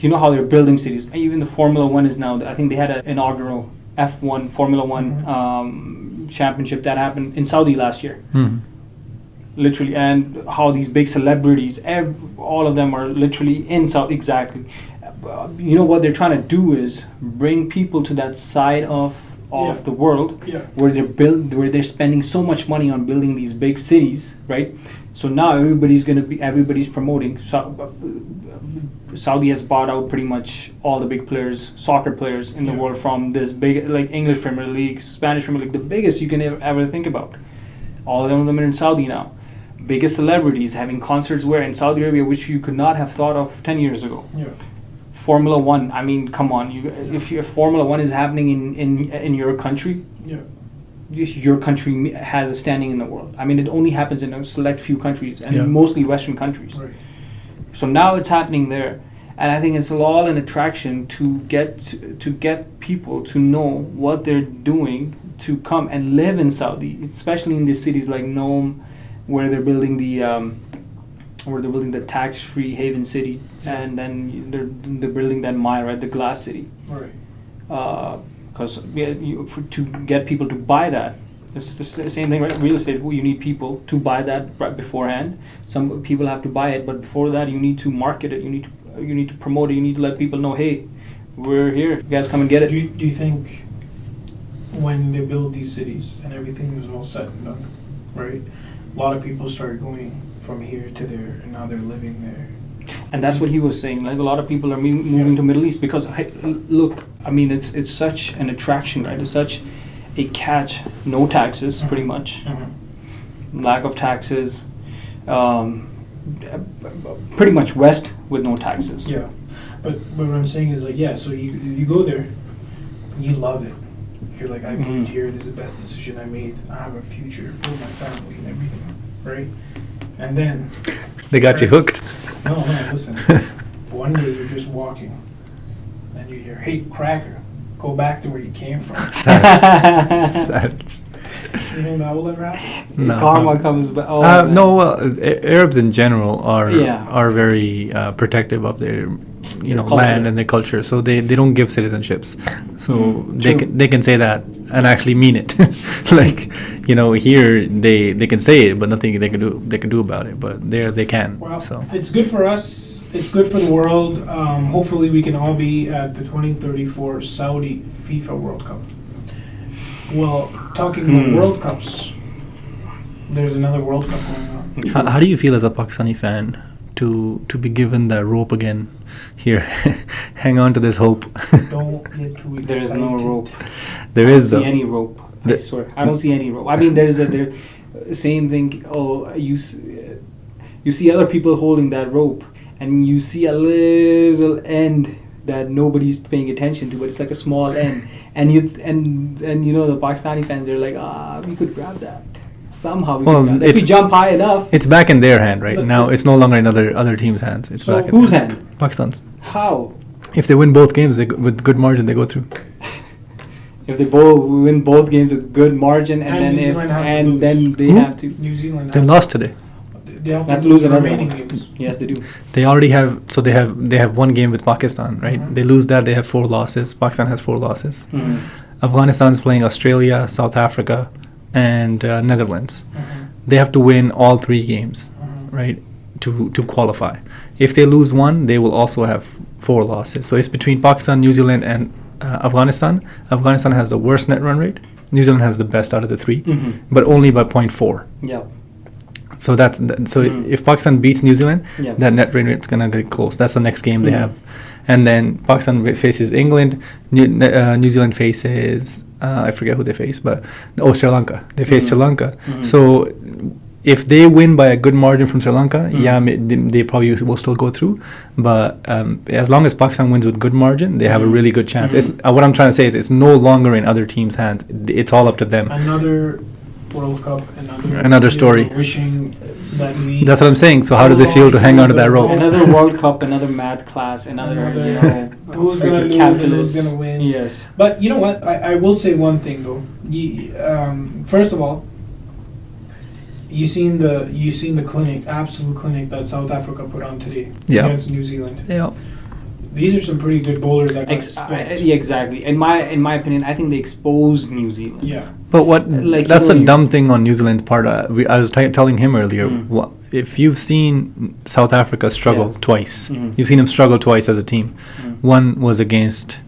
Speaker 1: you know how they're building cities. Even the Formula One is now, I think they had an inaugural F1, Formula One championship that happened in Saudi last year. Literally, and how these big celebrities, all of them are literally in Saudi, exactly. You know what they're trying to do is bring people to that side of the world where they're spending so much money on building these big cities, right? So now everybody's promoting. Saudi has bought out pretty much all the big players, soccer players in the world, from this big, like English Premier League, Spanish Premier League, the biggest you can ever think about. All of them are in Saudi now. Biggest celebrities having concerts where in Saudi Arabia, which you could not have thought of 10 years ago.
Speaker 3: Yeah.
Speaker 1: Formula One, I mean, come on. If your Formula One is happening in your country, your country has a standing in the world. I mean, it only happens in a select few countries, and mostly Western countries.
Speaker 3: Right.
Speaker 1: So now it's happening there, and I think it's all an attraction to get people to know what they're doing, to come and live in Saudi, especially in these cities like Nome, where they're building the tax-free haven city, and then they're building that mile, right, the glass city.
Speaker 3: Right.
Speaker 1: Because to get people to buy that, it's the same thing, right? Real estate, you need people to buy that right beforehand. Some people have to buy it, but before that, you need to market it. You need to promote it. You need to let people know, hey, we're here. You guys come and get it.
Speaker 3: Do you think when they build these cities and everything is all said and done, right? A lot of people start going from here to there, and now they're living there.
Speaker 1: And that's what he was saying. Like a lot of people are moving to Middle East because, look, I mean, it's such an attraction, right? It's such a catch. No taxes, pretty much. Lack of taxes. Pretty much West with no taxes.
Speaker 3: Yeah, but what I'm saying is like, so you go there, you love it. You're like, I moved here. It is the best decision I made. I have a future for my family and everything, right? And then
Speaker 2: They got you hooked.
Speaker 3: No, listen. One day you're just walking, and you hear, "Hey, cracker, go back to where you came from."
Speaker 2: Savage.
Speaker 3: You think that will ever happen?
Speaker 2: No.
Speaker 1: Karma comes back.
Speaker 2: No, well, Arabs in general are very protective of their land and their culture, so they don't give citizenships. So they can say that and actually mean it. Like here they can say it, but nothing they can do about it. But there they can.
Speaker 3: Well,
Speaker 2: so
Speaker 3: it's good for us. It's good for the world. Hopefully, we can all be at the 2034 Saudi FIFA World Cup. Well, talking about World Cups, there's another World Cup going on.
Speaker 2: How do you feel as a Pakistani fan to be given that rope again here? Hang on to this hope.
Speaker 3: Don't get too excited.
Speaker 1: There is no rope.
Speaker 2: There is
Speaker 1: I don't
Speaker 2: though.
Speaker 1: see any rope. I swear, I don't see any rope. I mean, there's same thing. Oh, you see other people holding that rope, and you see a little end that nobody's paying attention to, but it's like a small end, and you know the Pakistani fans, they're like, we could grab that somehow. If we jump high enough.
Speaker 2: It's back in their hand right now. It's no longer in other teams' hands. It's
Speaker 1: So
Speaker 2: back in
Speaker 1: whose
Speaker 2: their
Speaker 1: hand?
Speaker 2: Pakistan's.
Speaker 1: How?
Speaker 2: If they win both games, with good margin, they go through.
Speaker 1: If they both win both games with good margin, and
Speaker 3: New Zealand has to
Speaker 1: then
Speaker 3: lose.
Speaker 1: then they
Speaker 2: Who?
Speaker 1: have to.
Speaker 3: New Zealand.
Speaker 2: They lost today.
Speaker 3: They have
Speaker 1: Have
Speaker 3: to
Speaker 1: to lose
Speaker 3: the
Speaker 1: another
Speaker 3: remaining
Speaker 1: one.
Speaker 3: games.
Speaker 1: Yes, they do.
Speaker 2: They already have. So they have one game with Pakistan, right?
Speaker 3: Mhm.
Speaker 2: They lose that. They have 4 losses. Pakistan has 4 losses.
Speaker 1: Mhm.
Speaker 2: Afghanistan's playing Australia, South Africa, and Netherlands.
Speaker 3: Mhm.
Speaker 2: They have to win all 3 games,
Speaker 3: Mhm.
Speaker 2: right, to qualify. If they lose one, they will also have 4 losses. So it's between Pakistan, New Zealand, and Afghanistan. Afghanistan has the worst net run rate. New Zealand has the best out of the 3,
Speaker 1: Mhm.
Speaker 2: but only by 0.4.
Speaker 1: Yeah.
Speaker 2: So if Pakistan beats New Zealand,
Speaker 1: Yeah.
Speaker 2: that net run rate's gonna get close. That's the next game they
Speaker 1: Mhm.
Speaker 2: have, and then Pakistan faces England. New Zealand faces I forget who they face, but Sri Lanka. They face
Speaker 1: Mhm.
Speaker 2: Sri Lanka.
Speaker 1: Mhm.
Speaker 2: So if they win by a good margin from Sri Lanka,
Speaker 1: Mhm.
Speaker 2: they probably will still go through. But as long as Pakistan wins with good margin, they have a
Speaker 1: Mhm.
Speaker 2: really good chance.
Speaker 1: Mhm.
Speaker 2: It's what I'm trying to say is it's no longer in other teams' hands. It's all up to them.
Speaker 3: Another World Cup,
Speaker 2: Another story.
Speaker 3: Wishing that we.
Speaker 2: That's what I'm saying. So how does it feel to hang on to that rope?
Speaker 1: Another World Cup, another math class, another
Speaker 3: Who's gonna
Speaker 1: freaking
Speaker 3: lose
Speaker 1: calculus.
Speaker 3: and who's gonna win?
Speaker 1: Yes.
Speaker 3: But you know what? I will say one thing though. First of all, you seen the clinic, absolute clinic that South Africa put on today
Speaker 2: Yeah.
Speaker 3: against New Zealand.
Speaker 2: Yeah.
Speaker 3: These are some pretty good bowlers that got spanked.
Speaker 1: Yeah, exactly. In my opinion, I think they exposed New Zealand.
Speaker 3: Yeah.
Speaker 2: But what?
Speaker 1: Like,
Speaker 2: That's
Speaker 1: you know,
Speaker 2: the dumb thing on New Zealand's part. I was telling him earlier.
Speaker 1: Mm.
Speaker 2: If you've seen South Africa struggle
Speaker 1: Yeah.
Speaker 2: twice,
Speaker 1: Mhm.
Speaker 2: you've seen them struggle twice as a team.
Speaker 1: Mm.
Speaker 2: One was against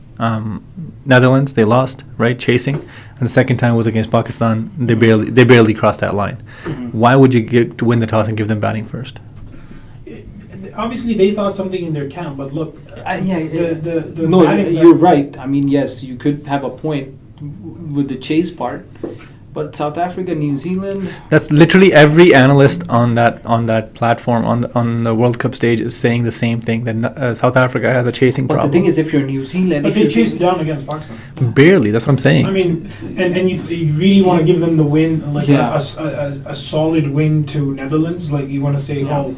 Speaker 2: Netherlands, they lost, right, chasing, and the second time was against Pakistan. They barely crossed that line.
Speaker 1: Mhm.
Speaker 2: Why would you get to win the toss and give them batting first?
Speaker 3: Obviously, they thought something in their camp, but look, the
Speaker 1: No,
Speaker 3: batting
Speaker 1: you're right. I mean, yes, you could have a point with the chase part, but South Africa, New Zealand.
Speaker 2: That's literally every analyst on that platform on the World Cup stage is saying the same thing, that South Africa has a chasing
Speaker 1: But
Speaker 2: problem.
Speaker 1: the thing is, if you're New Zealand,
Speaker 3: But
Speaker 1: if
Speaker 3: they
Speaker 1: you're
Speaker 3: chased down against Pakistan.
Speaker 2: Barely. That's what I'm saying.
Speaker 3: I mean, and you really want to give them the win, like
Speaker 1: Yeah.
Speaker 3: a solid win to Netherlands. Like you want to say,
Speaker 1: Yeah.
Speaker 3: oh,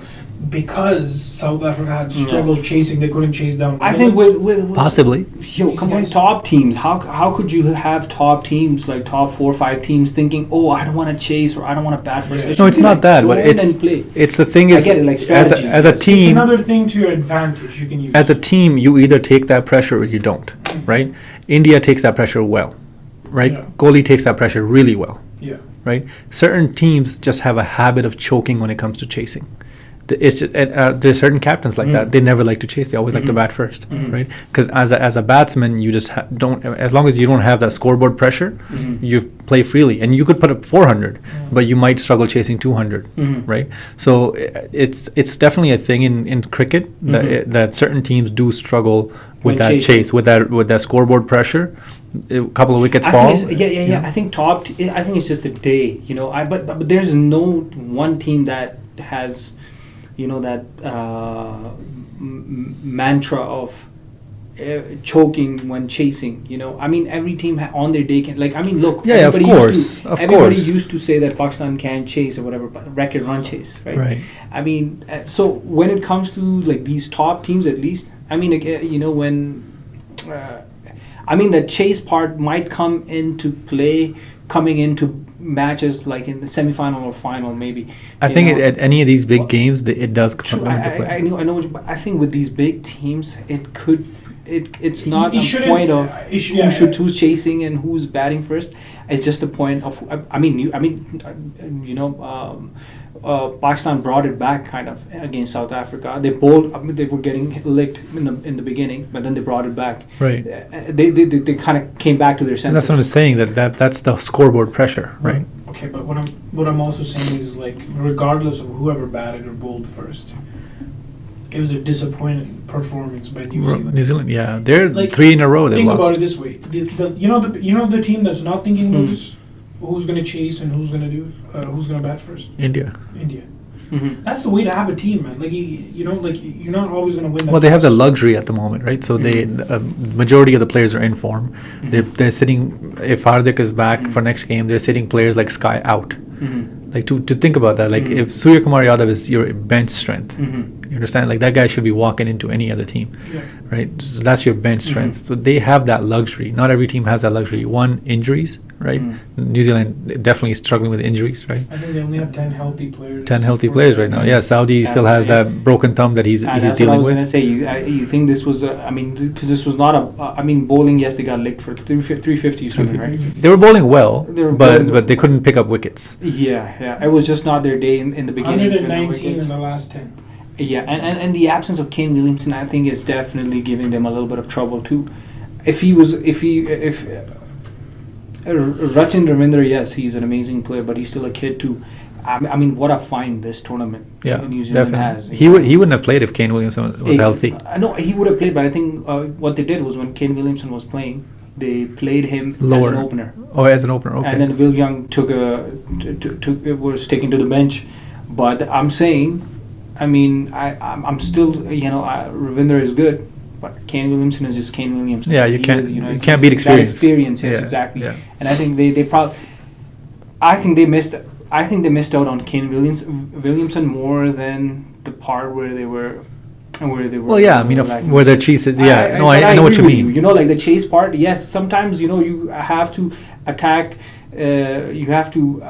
Speaker 3: because South Africa had struggled chasing, they couldn't chase down.
Speaker 1: I think with
Speaker 2: Possibly.
Speaker 1: Yo, come on,
Speaker 3: guys-
Speaker 1: top teams. How could you have top teams like top 4 or 5 teams thinking, oh, I don't want to chase or I don't want to bat first.
Speaker 3: Yeah.
Speaker 1: It
Speaker 2: No,
Speaker 1: should
Speaker 2: it's
Speaker 1: be
Speaker 2: not
Speaker 1: like,
Speaker 2: that.
Speaker 1: go
Speaker 2: But
Speaker 1: in
Speaker 2: it's
Speaker 1: and play.
Speaker 2: the thing
Speaker 1: I
Speaker 2: is,
Speaker 1: get it, like
Speaker 2: as
Speaker 1: strategy.
Speaker 2: a
Speaker 3: it's
Speaker 2: team,
Speaker 3: another thing to your advantage you can use.
Speaker 2: as a team, you either take that pressure or you don't, right? India takes that pressure well, right?
Speaker 3: Yeah.
Speaker 2: Kohli takes that pressure really well,
Speaker 3: yeah.
Speaker 2: right? Certain teams just have a habit of choking when it comes to chasing. It's just, there's certain captains like that. They never like to chase. They always like to bat first, right? Because as a batsman, you just don't. As long as you don't have that scoreboard pressure, you play freely, and you could put up 400, but you might struggle chasing 200, right? So it's definitely a thing in cricket that certain teams do struggle with
Speaker 1: When
Speaker 2: that
Speaker 1: chasing.
Speaker 2: chase, with that scoreboard pressure. A couple of wickets
Speaker 1: I
Speaker 2: fall.
Speaker 1: think I think I think it's just a day, you know. But there's no one team that has, you know, that mantra of choking when chasing. You know, I mean, every team on their day can. Like, I mean, look.
Speaker 2: Yeah, of
Speaker 1: everybody
Speaker 2: course,
Speaker 1: Everybody used to say that Pakistan can't chase or whatever, but record run chase, right?
Speaker 2: Right.
Speaker 1: I mean, so when it comes to like these top teams, at least, I mean, you know, when. I mean, the chase part might come into play coming into matches like in the semi-final or final, maybe.
Speaker 2: I
Speaker 1: you
Speaker 2: think
Speaker 1: know.
Speaker 2: at any of these big games, it does
Speaker 1: True,
Speaker 2: come into play.
Speaker 1: I know, but I think with these big teams, it's not
Speaker 3: You
Speaker 1: a
Speaker 3: shouldn't-
Speaker 1: point of
Speaker 3: you should-
Speaker 1: who's chasing and who's batting first. It's just a point of. Pakistan brought it back kind of against South Africa. They bowled. I mean, they were getting licked in the beginning, but then they brought it back.
Speaker 2: Right.
Speaker 1: They kind of came back to their senses.
Speaker 2: That's what I'm saying. That's the scoreboard pressure, right?
Speaker 3: Okay, but what I'm also saying is, like, regardless of whoever batted or bowled first, it was a disappointing performance by New Zealand.
Speaker 2: New Zealand, yeah, they're
Speaker 3: Like,
Speaker 2: 3 in a row they
Speaker 3: Think
Speaker 2: lost.
Speaker 3: about it this way: you know the team that's not thinking about this, who's going to chase and who's going to do it, who's going to bat first?
Speaker 2: India.
Speaker 3: India. That's the way to have a team, man. Like you're not always going to win. That
Speaker 2: Well, they have the
Speaker 3: toss.
Speaker 2: luxury at the moment, right? So they majority of the players are in form. They're sitting. If Hardik is back for next game, they're sitting players like Sky out. Like to think about that. Like if Surya Kumar Yadav is your bench strength, you understand? Like that guy should be walking into any other team, right? So that's your bench strength. So they have that luxury. Not every team has that luxury. One, injuries, right? New Zealand definitely struggling with injuries, right?
Speaker 3: I think they only have 10 healthy players.
Speaker 2: 10 healthy players right now. Yeah, Saudi still has that broken thumb that he's
Speaker 1: that's
Speaker 2: dealing
Speaker 1: what I was
Speaker 2: with.
Speaker 1: gonna say. You think this was? Because this was not a. Bowling. Yes, they got licked for 350 or something, right?
Speaker 2: They were bowling well,
Speaker 1: They were bowling well.
Speaker 2: but they couldn't pick up wickets.
Speaker 1: Yeah. It was just not their day in the beginning.
Speaker 3: 119 in the last 10.
Speaker 1: Yeah, and the absence of Kane Williamson, I think, is definitely giving them a little bit of trouble too. If Rachin Ravindra, yes, he's an amazing player, but he's still a kid too. I mean, what a find this tournament New Zealand has.
Speaker 2: He wouldn't have played if Kane Williamson was healthy.
Speaker 1: No, he would have played, but I think what they did was when Kane Williamson was playing, they played him
Speaker 2: Lower.
Speaker 1: as an opener.
Speaker 2: Oh, as an opener, okay.
Speaker 1: And then Will Young was taken to the bench. But I'm saying, I'm still, Ravindra is good, but Kane Williamson is just Kane Williamson.
Speaker 2: Yeah, you can't beat experience.
Speaker 1: That experience, yes,
Speaker 2: Yeah,
Speaker 1: exactly.
Speaker 2: yeah.
Speaker 1: And I think they probably, I think they missed out on Kane Williamson more than the part where they were.
Speaker 2: Well, yeah, I mean, where they're chasing. Yeah, I know what you mean.
Speaker 1: Like the chase part. Yes, sometimes you have to attack. You have to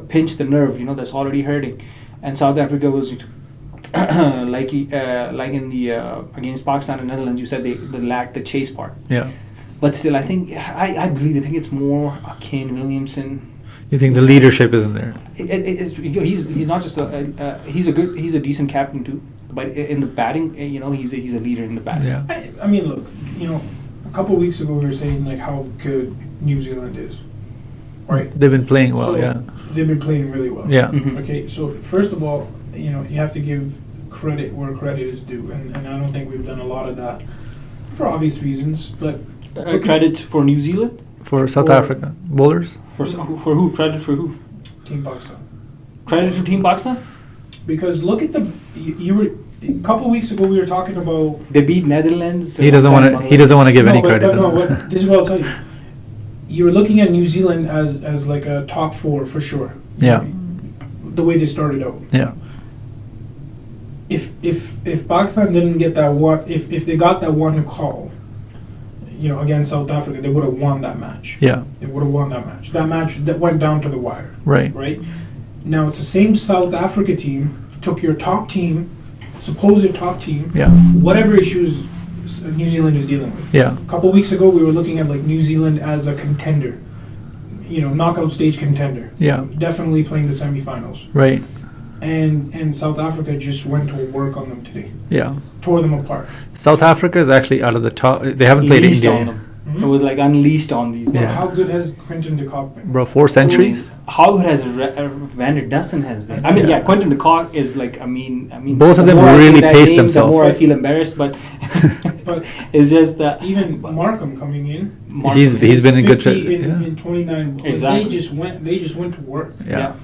Speaker 1: pinch the nerve. That's already hurting. And South Africa was like in the against Pakistan and Netherlands. You said they lacked the chase part.
Speaker 2: Yeah.
Speaker 1: But still, I think I think it's more Kane Williamson.
Speaker 2: You think the leadership isn't there?
Speaker 1: He's not just he's a decent captain too. But in the batting, he's a leader in the batting.
Speaker 2: Yeah.
Speaker 3: I mean, look, a couple of weeks ago we were saying like how good New Zealand is, right?
Speaker 2: They've been playing well,
Speaker 3: So,
Speaker 2: yeah.
Speaker 3: They've been playing really well.
Speaker 2: Yeah.
Speaker 3: Okay, so first of all, you have to give credit where credit is due, and I don't think we've done a lot of that for obvious reasons. But
Speaker 1: credit for New Zealand,
Speaker 2: for South Africa bowlers.
Speaker 1: For who? Credit for who?
Speaker 3: Team Pakistan.
Speaker 1: Credit for Team Pakistan.
Speaker 3: Because look at you were a couple of weeks ago we were talking about
Speaker 1: they beat Netherlands.
Speaker 2: He doesn't want to give any credit.
Speaker 3: This is what I'll tell you. You were looking at New Zealand as like a top 4 for sure.
Speaker 2: Yeah.
Speaker 3: The way they started out.
Speaker 2: Yeah.
Speaker 3: If Pakistan didn't get that one, if they got that one call, against South Africa, they would have won that match.
Speaker 2: Yeah.
Speaker 3: They would have won that match. That match that went down to the wire.
Speaker 2: Right.
Speaker 3: Right. Now it's the same South Africa team took your top team, supposed top team.
Speaker 2: Yeah.
Speaker 3: Whatever issues New Zealand is dealing with.
Speaker 2: Yeah.
Speaker 3: A couple weeks ago, we were looking at like New Zealand as a contender, knockout stage contender.
Speaker 2: Yeah.
Speaker 3: Definitely playing the semifinals.
Speaker 2: Right.
Speaker 3: And South Africa just went to work on them today.
Speaker 2: Yeah.
Speaker 3: Tore them apart.
Speaker 2: South Africa is actually out of the top. They haven't played
Speaker 1: Unleashed
Speaker 2: India.
Speaker 1: on them. It was like unleashed on these.
Speaker 3: Well,
Speaker 2: Yeah.
Speaker 3: how good has Quinton de Kock been?
Speaker 2: Bro, 4 centuries.
Speaker 1: How good has Van der Dussen has been? I mean,
Speaker 2: Yeah.
Speaker 1: Quinton de Kock is like, I mean.
Speaker 2: Both of
Speaker 1: the
Speaker 2: them
Speaker 1: more I
Speaker 2: really
Speaker 1: say that
Speaker 2: paced
Speaker 1: name,
Speaker 2: themselves.
Speaker 1: The more I feel embarrassed, but
Speaker 3: But
Speaker 1: it's just that
Speaker 3: even Markham coming in.
Speaker 2: He's been in good
Speaker 3: 50
Speaker 2: shape.
Speaker 3: in 29.
Speaker 1: Exactly.
Speaker 3: They just went to work.
Speaker 2: Yeah.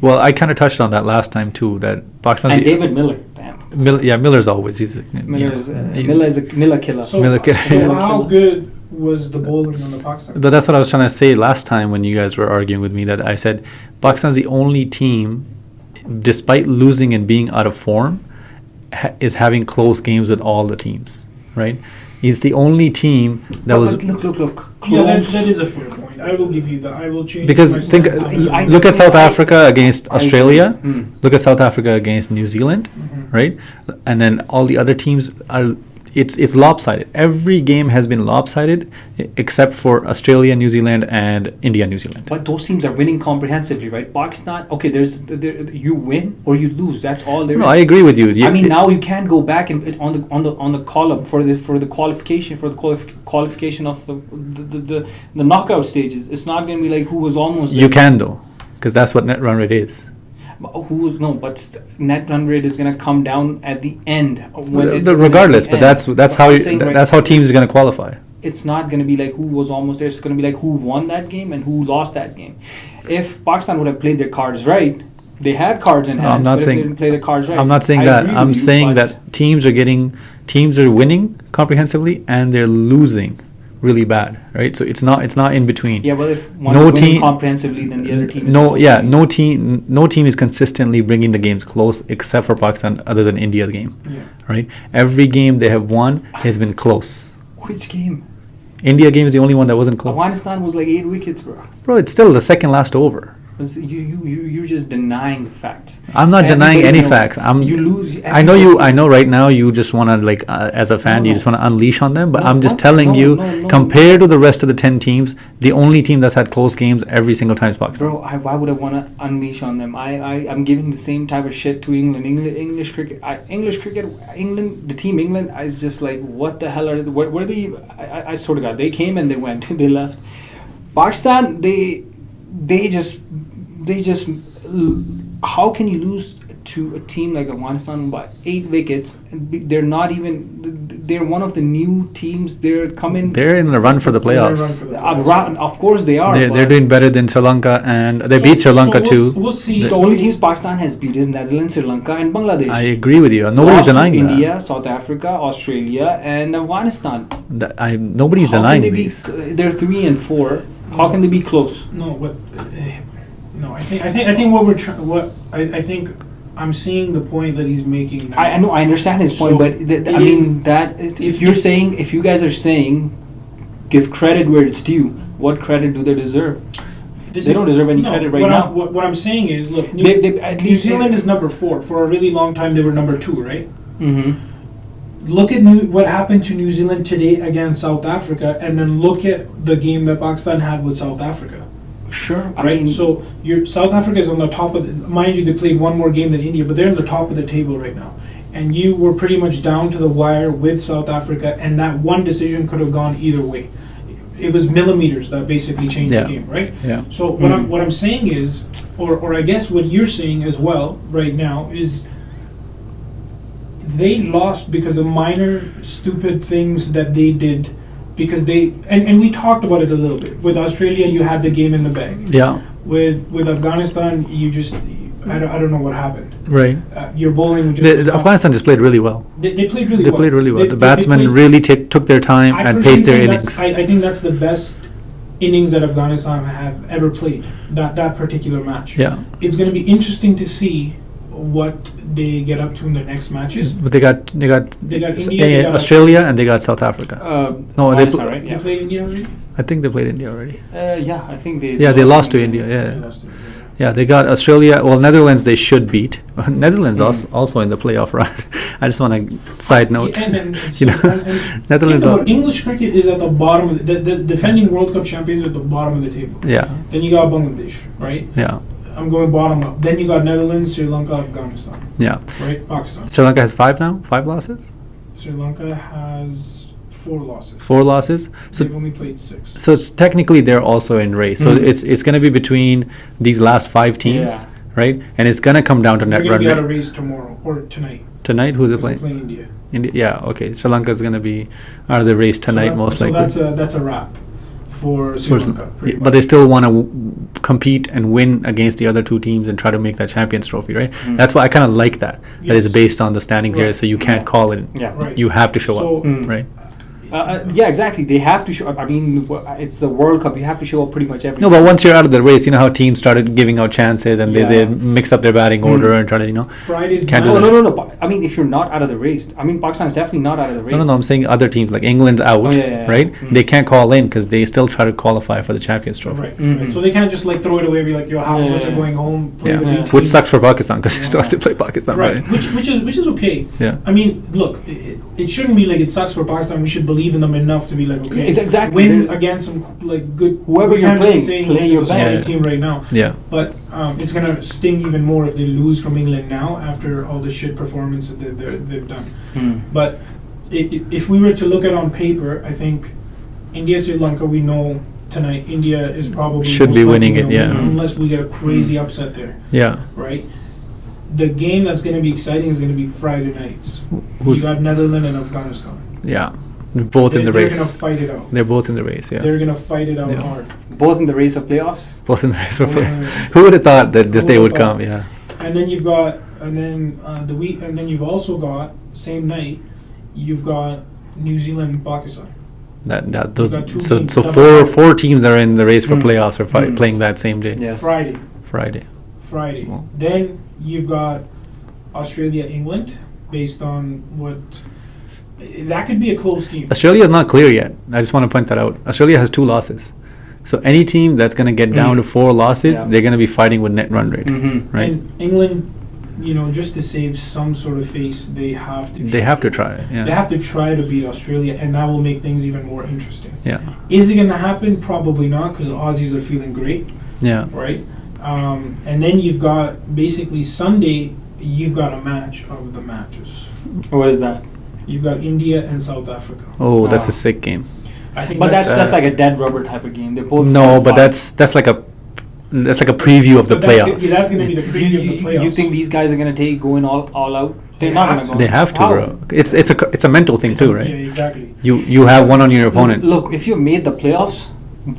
Speaker 2: Well, I kind of touched on that last time too. That Pakistan's
Speaker 1: and David Miller. Damn.
Speaker 2: Miller's always
Speaker 1: Miller is a Miller killer.
Speaker 3: So,
Speaker 2: Miller kid.
Speaker 3: so how good was the bowling on the Pakistan?
Speaker 2: But that's what I was trying to say last time when you guys were arguing with me, that I said Pakistan's the only team, despite losing and being out of form, is having close games with all the teams, right? He's the only team that was...
Speaker 1: Look.
Speaker 3: Yeah, that is a fair point. I will give you that. I will change.
Speaker 2: Because
Speaker 3: my
Speaker 2: think,
Speaker 3: stance on that.
Speaker 2: look at South Africa against Australia.
Speaker 1: Mm.
Speaker 2: Look at South Africa against New Zealand, right? And then all the other teams are... It's lopsided. Every game has been lopsided except for Australia, New Zealand, and India, New Zealand.
Speaker 1: But those teams are winning comprehensively, right? Pakistan, okay, you win or you lose. That's all there is.
Speaker 2: No, I agree with you.
Speaker 1: I mean, now you can go back and on the column for the qualification of the knockout stages. It's not going to be like who was almost.
Speaker 2: You can though. because that's what net run rate is.
Speaker 1: Net run rate is going to come down at the end.
Speaker 2: Regardless, but that's how that's how teams are going to qualify.
Speaker 1: It's not going to be like who was almost there. It's going to be like who won that game and who lost that game. If Pakistan would have played their cards right, they had cards in hand. But if they didn't play the cards right,
Speaker 2: I'm not saying that. I'm saying that teams are winning comprehensively and they're losing really bad, right? So it's not in between.
Speaker 1: Yeah, well, if one is winning comprehensively, then the other team is
Speaker 2: no team is consistently bringing the games close except for Pakistan, other than India's game, right? Every game they have won has been close.
Speaker 1: Which game?
Speaker 2: India game is the only one that wasn't close.
Speaker 1: Afghanistan was like 8 wickets, bro.
Speaker 2: Bro, it's still the second last over.
Speaker 1: You're just denying the facts.
Speaker 2: I'm not denying any facts.
Speaker 1: You lose.
Speaker 2: I know right now you just want to as a fan you just want to unleash on them. But I'm just telling you, compared to the rest of the 10 teams, the only team that's had close games every single time is Pakistan.
Speaker 1: Bro, why would I want to unleash on them? I'm giving the same type of shit to England. English cricket. England. The team England is just like, what the hell are they? What are they? I swear to God, they came and they went. They left. Pakistan. They just how can you lose to a team like Afghanistan by 8 wickets? They're one of the new teams. They're in
Speaker 2: the run for the playoffs.
Speaker 1: Of course they are.
Speaker 2: They're doing better than Sri Lanka, and they beat Sri Lanka too.
Speaker 3: We'll see.
Speaker 1: The only teams Pakistan has beat is Netherlands, Sri Lanka and Bangladesh.
Speaker 2: I agree with you. Nobody's denying that.
Speaker 1: India, South Africa, Australia and Afghanistan.
Speaker 2: Nobody's denying these.
Speaker 1: They're 3 and 4. How can they be close?
Speaker 3: I think I think I'm seeing the point that he's making now.
Speaker 1: I know, I understand his point, but if you guys are saying, give credit where it's due, what credit do they deserve? They don't deserve any credit right now.
Speaker 3: What I'm saying is, look, New Zealand is number 4. For a really long time, they were number 2, right? Mm-hmm. Look at what happened to New Zealand today against South Africa, and then look at the game that Pakistan had with South Africa.
Speaker 1: Sure.
Speaker 3: Right? So South Africa is on the top of mind you, they played one more game than India, but they're on the top of the table right now. And you were pretty much down to the wire with South Africa, and that one decision could have gone either way. It was millimeters that basically changed the game, right?
Speaker 2: Yeah.
Speaker 3: So what I'm saying is, or I guess what you're saying as well right now is, they lost because of minor stupid things that they did, because and we talked about it a little bit. With Australia, you had the game in the bag.
Speaker 2: Yeah.
Speaker 3: With Afghanistan, you just I don't know what happened.
Speaker 2: Right.
Speaker 3: Your bowling.
Speaker 2: Afghanistan just played really well.
Speaker 3: They played really well.
Speaker 2: They played really well. The batsmen really took their time and paced their innings.
Speaker 3: I think that's the best innings that Afghanistan have ever played. That particular match.
Speaker 2: Yeah.
Speaker 3: It's going to be interesting to see what they get up to in the next matches.
Speaker 2: But they got India, Australia, and they got South Africa.
Speaker 1: No, they played
Speaker 3: India already.
Speaker 2: I think they played India already.
Speaker 1: Yeah, I think they.
Speaker 2: Yeah, they lost to India. Yeah, they got Australia. Well, Netherlands they should beat. Netherlands also in the playoff run. I just want to side note.
Speaker 3: Netherlands. English cricket is at the bottom of the defending World Cup champions at the bottom of the table.
Speaker 2: Yeah.
Speaker 3: Then you got Bangladesh, right?
Speaker 2: Yeah.
Speaker 3: I'm going bottom up. Then you got Netherlands, Sri Lanka, Afghanistan.
Speaker 2: Yeah.
Speaker 3: Right? Pakistan.
Speaker 2: Sri Lanka has 5 now? 5 losses?
Speaker 3: Sri Lanka has 4 losses.
Speaker 2: 4 losses? So
Speaker 3: they've only played 6.
Speaker 2: So technically they're also in race. So it's going to be between these last 5 teams, right? And it's going to come down to net run rate.
Speaker 3: They're going to be out of race tomorrow or tonight.
Speaker 2: Tonight? Who's they playing?
Speaker 3: They're playing
Speaker 2: India. Yeah, okay. Sri Lanka is going to be out of the race tonight most likely.
Speaker 3: So that's a wrap for Sri Lanka.
Speaker 2: But they still want to compete and win against the other 2 teams and try to make that Champions Trophy, right? That's why I kind of like that. Yes. That is based on the standings here, so you can't call it.
Speaker 1: Yeah.
Speaker 3: Right.
Speaker 2: You have to show up, right?
Speaker 1: Yeah, exactly. They have to show up. I mean, it's the World Cup. You have to show up pretty much every.
Speaker 2: No, but once you're out of the race, you know how teams started giving out chances and they mix up their batting order and try to,
Speaker 3: Friday's
Speaker 2: can't
Speaker 1: no. I mean, if you're not out of the race, I mean, Pakistan's definitely not out of the race.
Speaker 2: No. I'm saying other teams like England's out, right? They can't call in because they still try to qualify for the Champions Trophy.
Speaker 3: Right. Mm-hmm. So they can't just throw it away and be like, half of us are going home. Play the team.
Speaker 2: Which sucks for Pakistan because they still have to play Pakistan, right?
Speaker 3: Which is okay.
Speaker 2: Yeah.
Speaker 3: I mean, look, it shouldn't be like it sucks for Pakistan. We should believe in them enough to be like, okay,
Speaker 1: it's exactly
Speaker 3: win against some good.
Speaker 1: Whoever you're playing, play your
Speaker 3: best team right now.
Speaker 2: Yeah.
Speaker 3: But it's gonna sting even more if they lose from England now after all the shit performance that they've done. But if we were to look at on paper, I think India, Sri Lanka, we know tonight, India is probably
Speaker 2: Should
Speaker 3: most
Speaker 2: be
Speaker 3: likely
Speaker 2: winning it,
Speaker 3: gonna
Speaker 2: yeah.
Speaker 3: win, unless we get a crazy upset there,
Speaker 2: Yeah.
Speaker 3: right? The game that's going to be exciting is going to be Friday nights.
Speaker 2: Who's-
Speaker 3: You got Netherlands and Afghanistan.
Speaker 2: Yeah. Both in the
Speaker 3: They're going
Speaker 2: race.
Speaker 3: to fight it out.
Speaker 2: They're both in the race. Yeah.
Speaker 3: They're going to fight it out
Speaker 2: Yeah.
Speaker 3: hard.
Speaker 1: Both in the race of playoffs.
Speaker 2: Both in the race.
Speaker 3: Uh,
Speaker 2: Who would have thought that this
Speaker 3: Who
Speaker 2: day
Speaker 3: would've
Speaker 2: would
Speaker 3: thought?
Speaker 2: come? Yeah.
Speaker 3: And then you've got, and then the week, and then you've also got same night, you've got New Zealand and Pakistan.
Speaker 2: That
Speaker 3: You've
Speaker 2: those,
Speaker 3: got two
Speaker 2: so
Speaker 3: teams,
Speaker 2: so
Speaker 3: double
Speaker 2: four teams are in the race for
Speaker 1: Mm.
Speaker 2: playoffs or
Speaker 1: Mm.
Speaker 2: playing that same day.
Speaker 1: Yes.
Speaker 3: Friday.
Speaker 2: Friday. Well.
Speaker 3: Then you've got Australia, England, based on what that could be a close game.
Speaker 2: Australia is not clear yet. I just want to point that out. Australia has 2 losses. So any team that's going to get down
Speaker 1: Mm.
Speaker 2: to 4 losses,
Speaker 1: Yeah.
Speaker 2: they're going to be fighting with net run rate,
Speaker 1: Mm-hmm.
Speaker 2: right?
Speaker 3: And England, just to save some sort of face, they have to.
Speaker 2: They have to try it. Yeah.
Speaker 3: They have to try to beat Australia, and that will make things even more interesting.
Speaker 2: Yeah.
Speaker 3: Is it going to happen? Probably not, because the Aussies are feeling great,
Speaker 2: Yeah.
Speaker 3: right? And then you've got basically Sunday. You've got a match of the matches.
Speaker 1: What is that?
Speaker 3: You've got India and South Africa.
Speaker 2: Oh, that's
Speaker 1: Wow.
Speaker 2: a sick game.
Speaker 3: I think
Speaker 1: But that's
Speaker 2: that's-
Speaker 1: like a dead rubber type of game. They're both.
Speaker 2: No, but
Speaker 1: qualified.
Speaker 2: that's like a preview of the
Speaker 3: But that's
Speaker 2: playoffs.
Speaker 3: that's going to be the preview of the playoffs.
Speaker 1: You think these guys are gonna take going all out? They're
Speaker 3: They
Speaker 1: not
Speaker 3: have
Speaker 1: gonna
Speaker 3: to.
Speaker 1: go.
Speaker 2: They have to,
Speaker 1: How?
Speaker 2: bro. It's a mental thing too,
Speaker 3: Yeah,
Speaker 2: right?
Speaker 3: exactly.
Speaker 2: You have one on your opponent.
Speaker 1: Look, if you made the playoffs,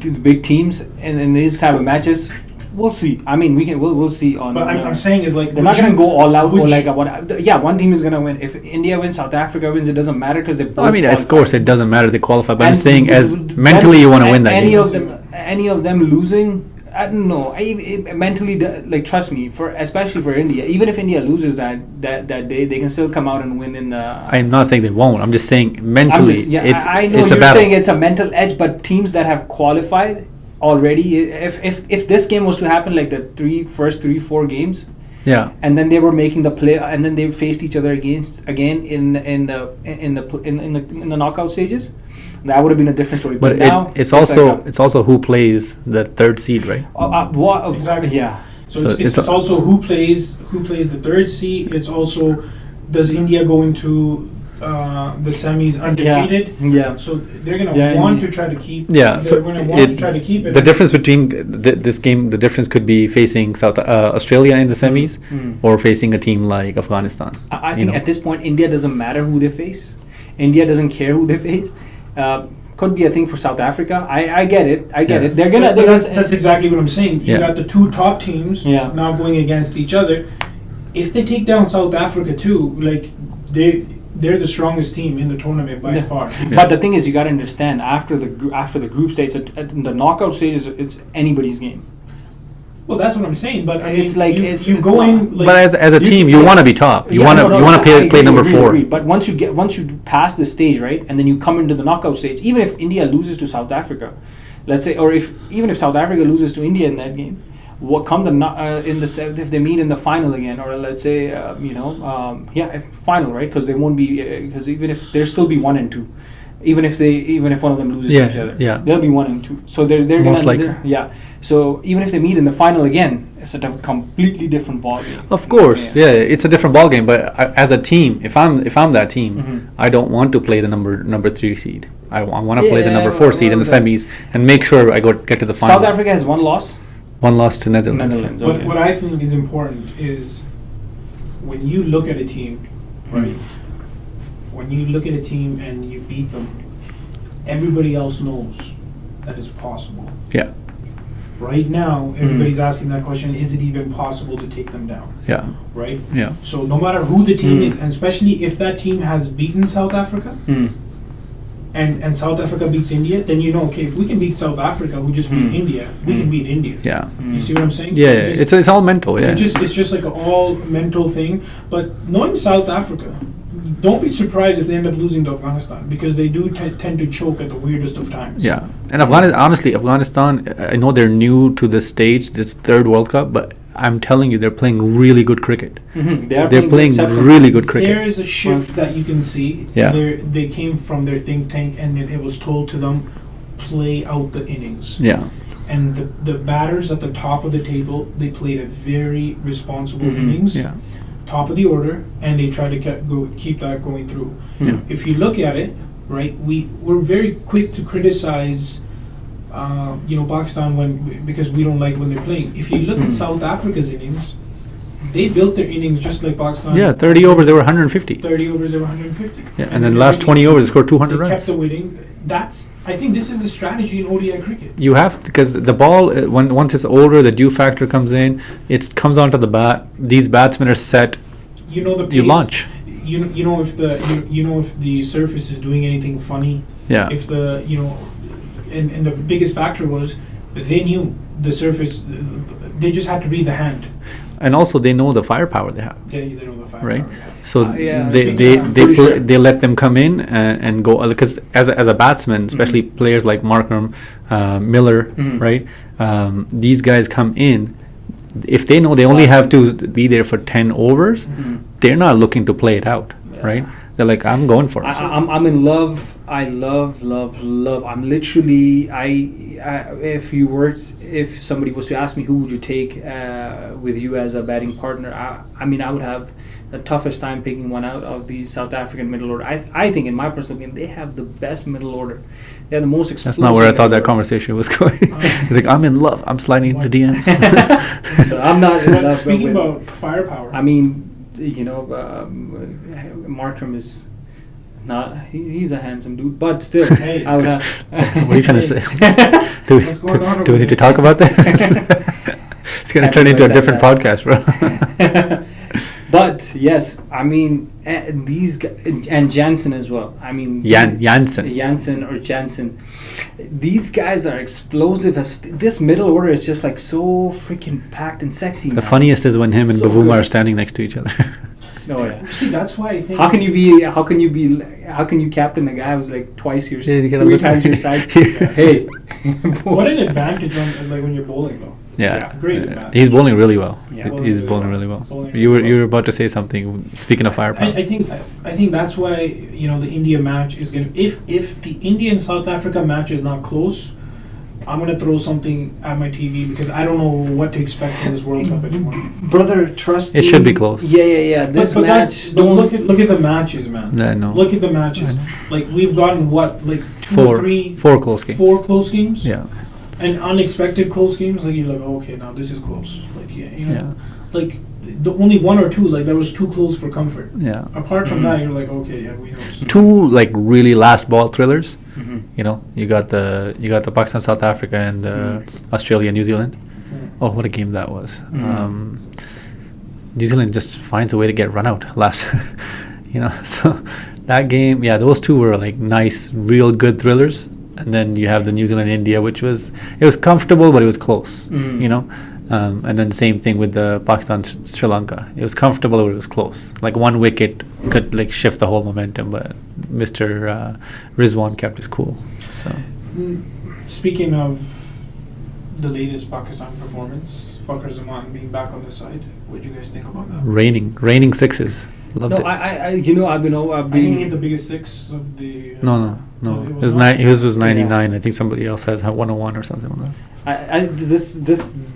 Speaker 1: the big teams, and in these type of matches, we'll see. I mean, we'll see on.
Speaker 3: But I'm saying is like
Speaker 1: they're not gonna go all out or
Speaker 3: which-
Speaker 1: like what? Yeah, one team is gonna win. If India wins, South Africa wins. It doesn't matter because they.
Speaker 2: No, I mean, of course, it doesn't matter they qualify, but I'm
Speaker 1: And
Speaker 2: saying as
Speaker 1: then
Speaker 2: mentally you want to win that
Speaker 1: any
Speaker 2: game.
Speaker 1: any of them losing. I don't know. Mentally, like trust me, especially for India. Even if India loses that day, they can still come out and win in the.
Speaker 2: I'm not saying they won't. I'm just saying mentally,
Speaker 1: I know
Speaker 2: it's
Speaker 1: you're
Speaker 2: a battle.
Speaker 1: saying it's a mental edge, but teams that have qualified already, if this game was to happen like the first 3-4 games,
Speaker 2: Yeah.
Speaker 1: and then they were making the play, and then they faced each other again in the knockout stages, that would have been a different story.
Speaker 2: But
Speaker 1: now
Speaker 2: it's
Speaker 1: like
Speaker 2: it's also who plays the 3rd seed, right?
Speaker 3: Exactly.
Speaker 1: Yeah.
Speaker 3: So it's also who plays the third seed. It's also does India go into the semis undefeated?
Speaker 1: Yeah.
Speaker 3: So they're gonna
Speaker 1: Yeah,
Speaker 3: want
Speaker 1: indeed.
Speaker 3: to try to keep.
Speaker 2: Yeah,
Speaker 3: They're
Speaker 2: so
Speaker 3: gonna want to try to keep it.
Speaker 2: the difference between this game, the difference could be facing Australia in the semis,
Speaker 1: Mm.
Speaker 2: or facing a team like Afghanistan.
Speaker 1: I
Speaker 2: you
Speaker 1: think
Speaker 2: know.
Speaker 1: at this point, India doesn't matter who they face. India doesn't care who they face. Could be a thing for South Africa. I get it. I get
Speaker 2: Yeah.
Speaker 1: it. They're
Speaker 3: But
Speaker 1: gonna.
Speaker 3: that's exactly what I'm saying. You
Speaker 2: Yeah.
Speaker 3: got the 2 top teams
Speaker 1: Yeah.
Speaker 3: now going against each other. If they take down South Africa too, like they're the strongest team in the tournament by
Speaker 1: Yeah.
Speaker 3: far.
Speaker 1: But the thing is, you got to understand after the group stage, in the knockout stages, it's anybody's game.
Speaker 3: Well, that's what I'm saying. But I mean,
Speaker 1: It's like-
Speaker 3: you
Speaker 1: it's
Speaker 3: go in.
Speaker 1: not-
Speaker 3: Like,
Speaker 2: But as a team, you want to be top. You
Speaker 1: Yeah,
Speaker 2: want to
Speaker 1: no,
Speaker 2: you want
Speaker 1: I
Speaker 2: to play number
Speaker 1: agree,
Speaker 2: 4.
Speaker 1: agree. But once you pass the stage, right, and then you come into the knockout stage, even if India loses to South Africa, let's say, or even if South Africa loses to India in that game, what come if they meet in the final again, or let's say final, right? Because they won't be because even if there'll still be 1 and 2. Even if one of them loses
Speaker 2: Yeah,
Speaker 1: to each other,
Speaker 2: yeah.
Speaker 1: they'll be 1 and 2. So they're
Speaker 2: Most
Speaker 1: gonna,
Speaker 2: likely.
Speaker 1: yeah. So even if they meet in the final again, it's a completely different ballgame.
Speaker 2: Of course, yeah, it's a different ball game. But as a team, if I'm that team,
Speaker 1: Mhm.
Speaker 2: I don't want to play the number 3 seed. I want to play the
Speaker 1: Yeah,
Speaker 2: number 4 seed in the
Speaker 1: well,
Speaker 2: semis and make sure I get to the final.
Speaker 1: South Africa has 1 loss.
Speaker 2: 1 loss to Netherlands.
Speaker 1: Netherlands.
Speaker 3: What,
Speaker 1: Okay.
Speaker 3: what I think is important is when you look at a team, right? When you look at a team and you beat them, everybody else knows that it's possible.
Speaker 2: Yeah,
Speaker 3: Right now, everybody's asking that question: is it even possible to take them down?
Speaker 2: yeah,
Speaker 3: Right.
Speaker 2: yeah.
Speaker 3: So no matter who the team
Speaker 1: Mm.
Speaker 3: is, and especially if that team has beaten South Africa,
Speaker 1: Mm.
Speaker 3: and South Africa beats India, then you know, okay, if we can beat South Africa, who just beat
Speaker 1: Mm.
Speaker 3: India, we can
Speaker 1: Mm.
Speaker 3: beat India.
Speaker 2: Yeah,
Speaker 3: You see what I'm saying?
Speaker 2: yeah.
Speaker 3: So it just-
Speaker 2: It's all mental. Yeah,
Speaker 3: it's just like an all mental thing. But knowing South Africa, don't be surprised if they end up losing to Afghanistan, because they do tend to choke at the weirdest of times.
Speaker 2: yeah. And honestly, Afghanistan. I know they're new to this stage, this 3rd World Cup, but I'm telling you, they're playing really good cricket.
Speaker 1: Mhm.
Speaker 2: They're playing
Speaker 1: exceptional.
Speaker 2: really good
Speaker 3: There
Speaker 2: cricket.
Speaker 3: is a shift that you can see.
Speaker 2: Yeah.
Speaker 3: They came from their think tank, and it was told to them, play out the innings.
Speaker 2: Yeah,
Speaker 3: And the batters at the top of the table, they played a very responsible
Speaker 1: Mhm.
Speaker 3: innings.
Speaker 2: yeah,
Speaker 3: Top of the order, and they try to keep that going through.
Speaker 2: yeah.
Speaker 3: If you look at it, right, we're very quick to criticize Pakistan because we don't like when they're playing. If you look at South Africa's innings, they built their innings just like Pakistan.
Speaker 2: Yeah, 30 overs they were 150.
Speaker 3: 30 overs they were 150.
Speaker 2: Yeah, and then last 20 overs they scored 200
Speaker 3: they
Speaker 2: runs.
Speaker 3: kept the winning. I think this is the strategy in ODI cricket.
Speaker 2: You have to, because the ball once it's older, the dew factor comes in. It comes onto the bat. These batsmen are set.
Speaker 3: You know the pace,
Speaker 2: you launch.
Speaker 3: You know if the surface is doing anything funny.
Speaker 2: Yeah.
Speaker 3: If the and the biggest factor was they knew the surface. They just had to read the hand.
Speaker 2: And also they know the firepower they have.
Speaker 3: They know the firepower.
Speaker 2: Right. So
Speaker 3: Yeah.
Speaker 2: they let them come in and go, because as a batsman, especially players like Markram, Miller, right? These guys come in. If they know they only have to be there for 10 overs, they're not looking to play it out, right? They're like, I'm going for it.
Speaker 1: I'm in love. I love. I'm literally. If somebody was to ask me who would you take with you as a batting partner, I mean I would have the toughest time picking one out of the South African middle order. I think, in my personal opinion, they have the best middle order. They have the most explosive.
Speaker 2: That's not where I thought that conversation was going. He's like, I'm in love. I'm sliding into DMs.
Speaker 1: So I'm not in love.
Speaker 3: Speaking about firepower,
Speaker 1: I mean, Markram is not. He's a handsome dude, but still,
Speaker 3: Hey.
Speaker 1: I would have.
Speaker 2: What are you trying to say?
Speaker 3: What's going on
Speaker 2: Do we
Speaker 3: over
Speaker 2: need to
Speaker 3: there?
Speaker 2: talk about this? It's going to turn into a different podcast, bro.
Speaker 1: But yes, I mean these guys, and Jansen as well. I mean Jansen or Jansen. These guys are explosive. This middle order is just like so freaking packed and sexy.
Speaker 2: The
Speaker 1: now.
Speaker 2: funniest is when him and
Speaker 1: So
Speaker 2: Bavuma
Speaker 1: good.
Speaker 2: are standing next to each other.
Speaker 1: Oh yeah.
Speaker 3: See, that's why I think.
Speaker 1: How can you captain a guy who's like twice your,
Speaker 2: Yeah, you gotta
Speaker 1: 3
Speaker 2: look
Speaker 1: times
Speaker 2: at-
Speaker 1: your size? Hey,
Speaker 3: What an advantage when you're bowling though.
Speaker 2: Yeah,
Speaker 3: Great advantage.
Speaker 2: he's bowling really well.
Speaker 1: Yeah.
Speaker 2: He's bowling really well.
Speaker 3: Bowling
Speaker 2: You
Speaker 3: really
Speaker 2: were
Speaker 3: well.
Speaker 2: about to say something. Speaking of firepower,
Speaker 3: I think that's why the India match is gonna. If the India and South Africa match is not close, I'm gonna throw something at my TV because I don't know what to expect from this World Cup anymore.
Speaker 1: brother, trust
Speaker 2: It
Speaker 1: me.
Speaker 2: should be close.
Speaker 1: Yeah. This match.
Speaker 3: But look at the matches, man.
Speaker 2: I know.
Speaker 3: Look at the matches. Like we've gotten
Speaker 2: Four close games.
Speaker 3: 4 close games.
Speaker 2: Yeah,
Speaker 3: And unexpected close games. Like you're like, okay, now this is close. Like like the only 1 or 2. Like that was too close for comfort.
Speaker 2: yeah.
Speaker 3: Apart from that, you're like, okay, yeah, we know.
Speaker 2: 2 like really last ball thrillers.
Speaker 1: Mhm.
Speaker 2: You got the Pakistan, South Africa, and Australia, New Zealand. Oh, what a game that was! New Zealand just finds a way to get run out last. So that game, yeah, those 2 were like nice, real good thrillers. And then you have the New Zealand India, which was comfortable, but it was close. And then same thing with the Pakistan Sri Lanka. It was comfortable, but it was close. Like 1 wicket could like shift the whole momentum, but Mr. Rizwan kept his cool. So
Speaker 3: Speaking of the latest Pakistan performance, Fakhar Zaman being back on the side, what do you guys think about that?
Speaker 2: raining sixes. Loved
Speaker 1: No,
Speaker 2: it.
Speaker 1: I've been.
Speaker 3: I think he hit the biggest 6 of the.
Speaker 2: No.
Speaker 3: it
Speaker 2: It was
Speaker 3: not?
Speaker 2: his was 99. I think somebody else has 101 or something like that.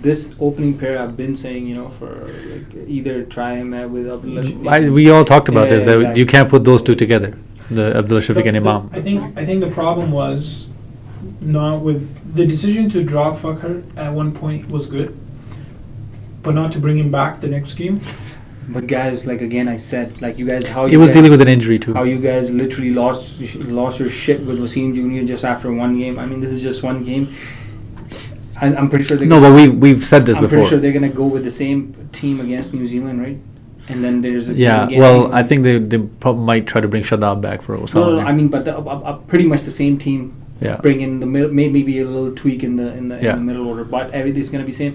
Speaker 1: This opening pair I've been saying, for like, either try him with Abdullah Shafiq.
Speaker 2: We all talked about
Speaker 1: Yeah,
Speaker 2: this, that
Speaker 1: exactly.
Speaker 2: you can't put those 2 together, the Abdullah Shafiq and Imam.
Speaker 3: I think the problem was not with the decision to drop Fakhar at one point was good, but not to bring him back the next game.
Speaker 1: But guys, like again, I said, like you guys,
Speaker 2: He was dealing with an injury too.
Speaker 1: how you guys literally lost your shit with Wasim Jr. just after 1 game. I mean, this is just 1 game. I'm pretty sure.
Speaker 2: But we've said this
Speaker 1: I'm
Speaker 2: before.
Speaker 1: pretty sure they're gonna go with the same team against New Zealand, right? And then there's a game
Speaker 2: Yeah,
Speaker 1: against
Speaker 2: well,
Speaker 1: England.
Speaker 2: I think they probably might try to bring Shadab back for Osama.
Speaker 1: No, I mean, but pretty much the same team.
Speaker 2: Yeah.
Speaker 1: Bring in the middle, maybe a little tweak in the
Speaker 2: Yeah.
Speaker 1: middle order, but everything's gonna be same.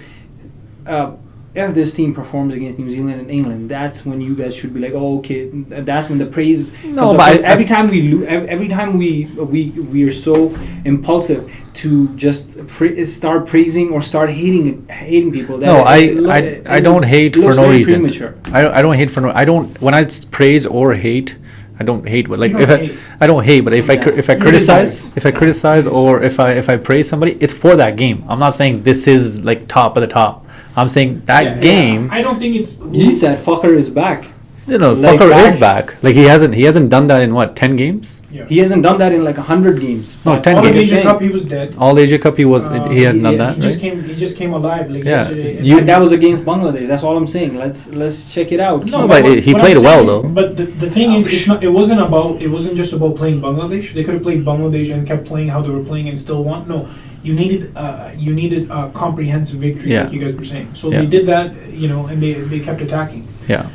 Speaker 1: If this team performs against New Zealand and England, that's when you guys should be like, oh, okay. That's when the praise.
Speaker 2: No,
Speaker 1: comes
Speaker 2: but
Speaker 1: up. Every time we every time we are so impulsive to just start praising or start hating people. That
Speaker 2: No, I don't hate for no reason.
Speaker 1: Premature.
Speaker 2: I don't hate for no. I don't when I praise or hate. I don't hate, but like
Speaker 3: You
Speaker 2: if
Speaker 3: don't
Speaker 2: I,
Speaker 3: hate.
Speaker 2: I don't hate, but if I
Speaker 1: Yeah.
Speaker 2: if I
Speaker 3: You're
Speaker 2: criticize,
Speaker 3: biased.
Speaker 2: or if I praise somebody, it's for that game. I'm not saying this is like top of the top. I'm saying that
Speaker 3: Yeah,
Speaker 2: game.
Speaker 3: I don't think it's.
Speaker 1: He said Fakhar is back. Like
Speaker 2: Fucker
Speaker 1: back-
Speaker 2: is back. Like he hasn't done that in what, 10 games?
Speaker 3: Yeah.
Speaker 1: He hasn't done that in like 100 games.
Speaker 2: No,
Speaker 1: But
Speaker 2: 10
Speaker 3: All the
Speaker 2: games.
Speaker 3: Asia
Speaker 1: saying-
Speaker 3: Cup, he was dead.
Speaker 2: All Asia Cup he hadn't done
Speaker 1: he
Speaker 2: that,
Speaker 3: He just
Speaker 2: right?
Speaker 3: came alive like
Speaker 2: Yeah.
Speaker 3: yesterday. and-
Speaker 2: You-
Speaker 1: And that was against Bangladesh. That's all I'm saying. Let's check it out.
Speaker 2: No, but he
Speaker 3: what
Speaker 2: played
Speaker 3: I'm
Speaker 2: well,
Speaker 3: saying
Speaker 2: though.
Speaker 3: But the thing is, it wasn't just about playing Bangladesh. They could have played Bangladesh and kept playing how they were playing and still won. No, you needed a comprehensive victory,
Speaker 2: Yeah.
Speaker 3: like you guys were saying. So
Speaker 2: Yeah.
Speaker 3: they did that, and they kept attacking.
Speaker 2: Yeah.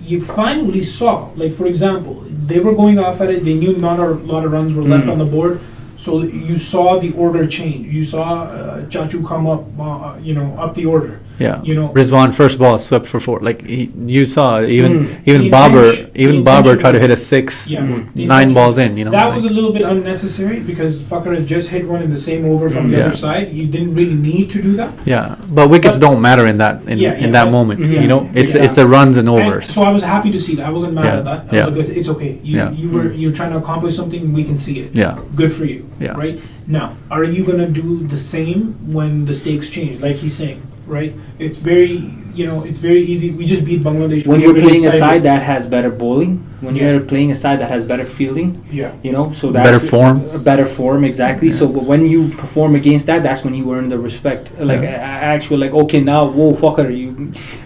Speaker 3: You finally saw, like for example, they were going off at it. They knew not a lot of runs were left on the board. So you saw the order change. You saw Chachu come up, up the order.
Speaker 2: Yeah.
Speaker 3: You know,
Speaker 2: Rizwan first ball swept for 4. Like you saw even
Speaker 3: The
Speaker 2: Babar
Speaker 3: intention
Speaker 2: tried to
Speaker 3: was-
Speaker 2: hit a 6,
Speaker 3: Yeah. The
Speaker 2: 9
Speaker 3: intention-
Speaker 2: balls in. You know.
Speaker 3: That
Speaker 2: like-
Speaker 3: was a little bit unnecessary because Fucker had just hit one in the same over from the
Speaker 2: Yeah.
Speaker 3: other side. You didn't really need to do that.
Speaker 2: yeah, but wickets
Speaker 3: But-
Speaker 2: don't matter in that
Speaker 3: Yeah,
Speaker 2: that
Speaker 3: but-
Speaker 2: moment.
Speaker 1: Mhm.
Speaker 2: You know, it's
Speaker 3: Yeah.
Speaker 2: the runs and
Speaker 3: And
Speaker 2: overs.
Speaker 3: so I was happy to see that. I wasn't mad
Speaker 2: Yeah.
Speaker 3: at that. I
Speaker 2: Yeah.
Speaker 3: was like, it's okay.
Speaker 2: Yeah.
Speaker 3: You're trying to accomplish something. We can see it.
Speaker 2: Yeah.
Speaker 3: Good for you.
Speaker 2: Yeah.
Speaker 3: Right now, are you gonna do the same when the stakes change? Like he's saying, right? It's very easy. We just beat Bangladesh.
Speaker 1: When
Speaker 3: We
Speaker 1: you're
Speaker 3: get really
Speaker 1: playing a
Speaker 3: excited.
Speaker 1: side that has better bowling, when
Speaker 3: Yeah.
Speaker 1: you're playing a side that has better fielding,
Speaker 3: Yeah.
Speaker 1: so that's
Speaker 2: Better form.
Speaker 1: better form, exactly. So when you perform against that, that's when you earn the respect. Like actual, like okay, now whoa, fucker, you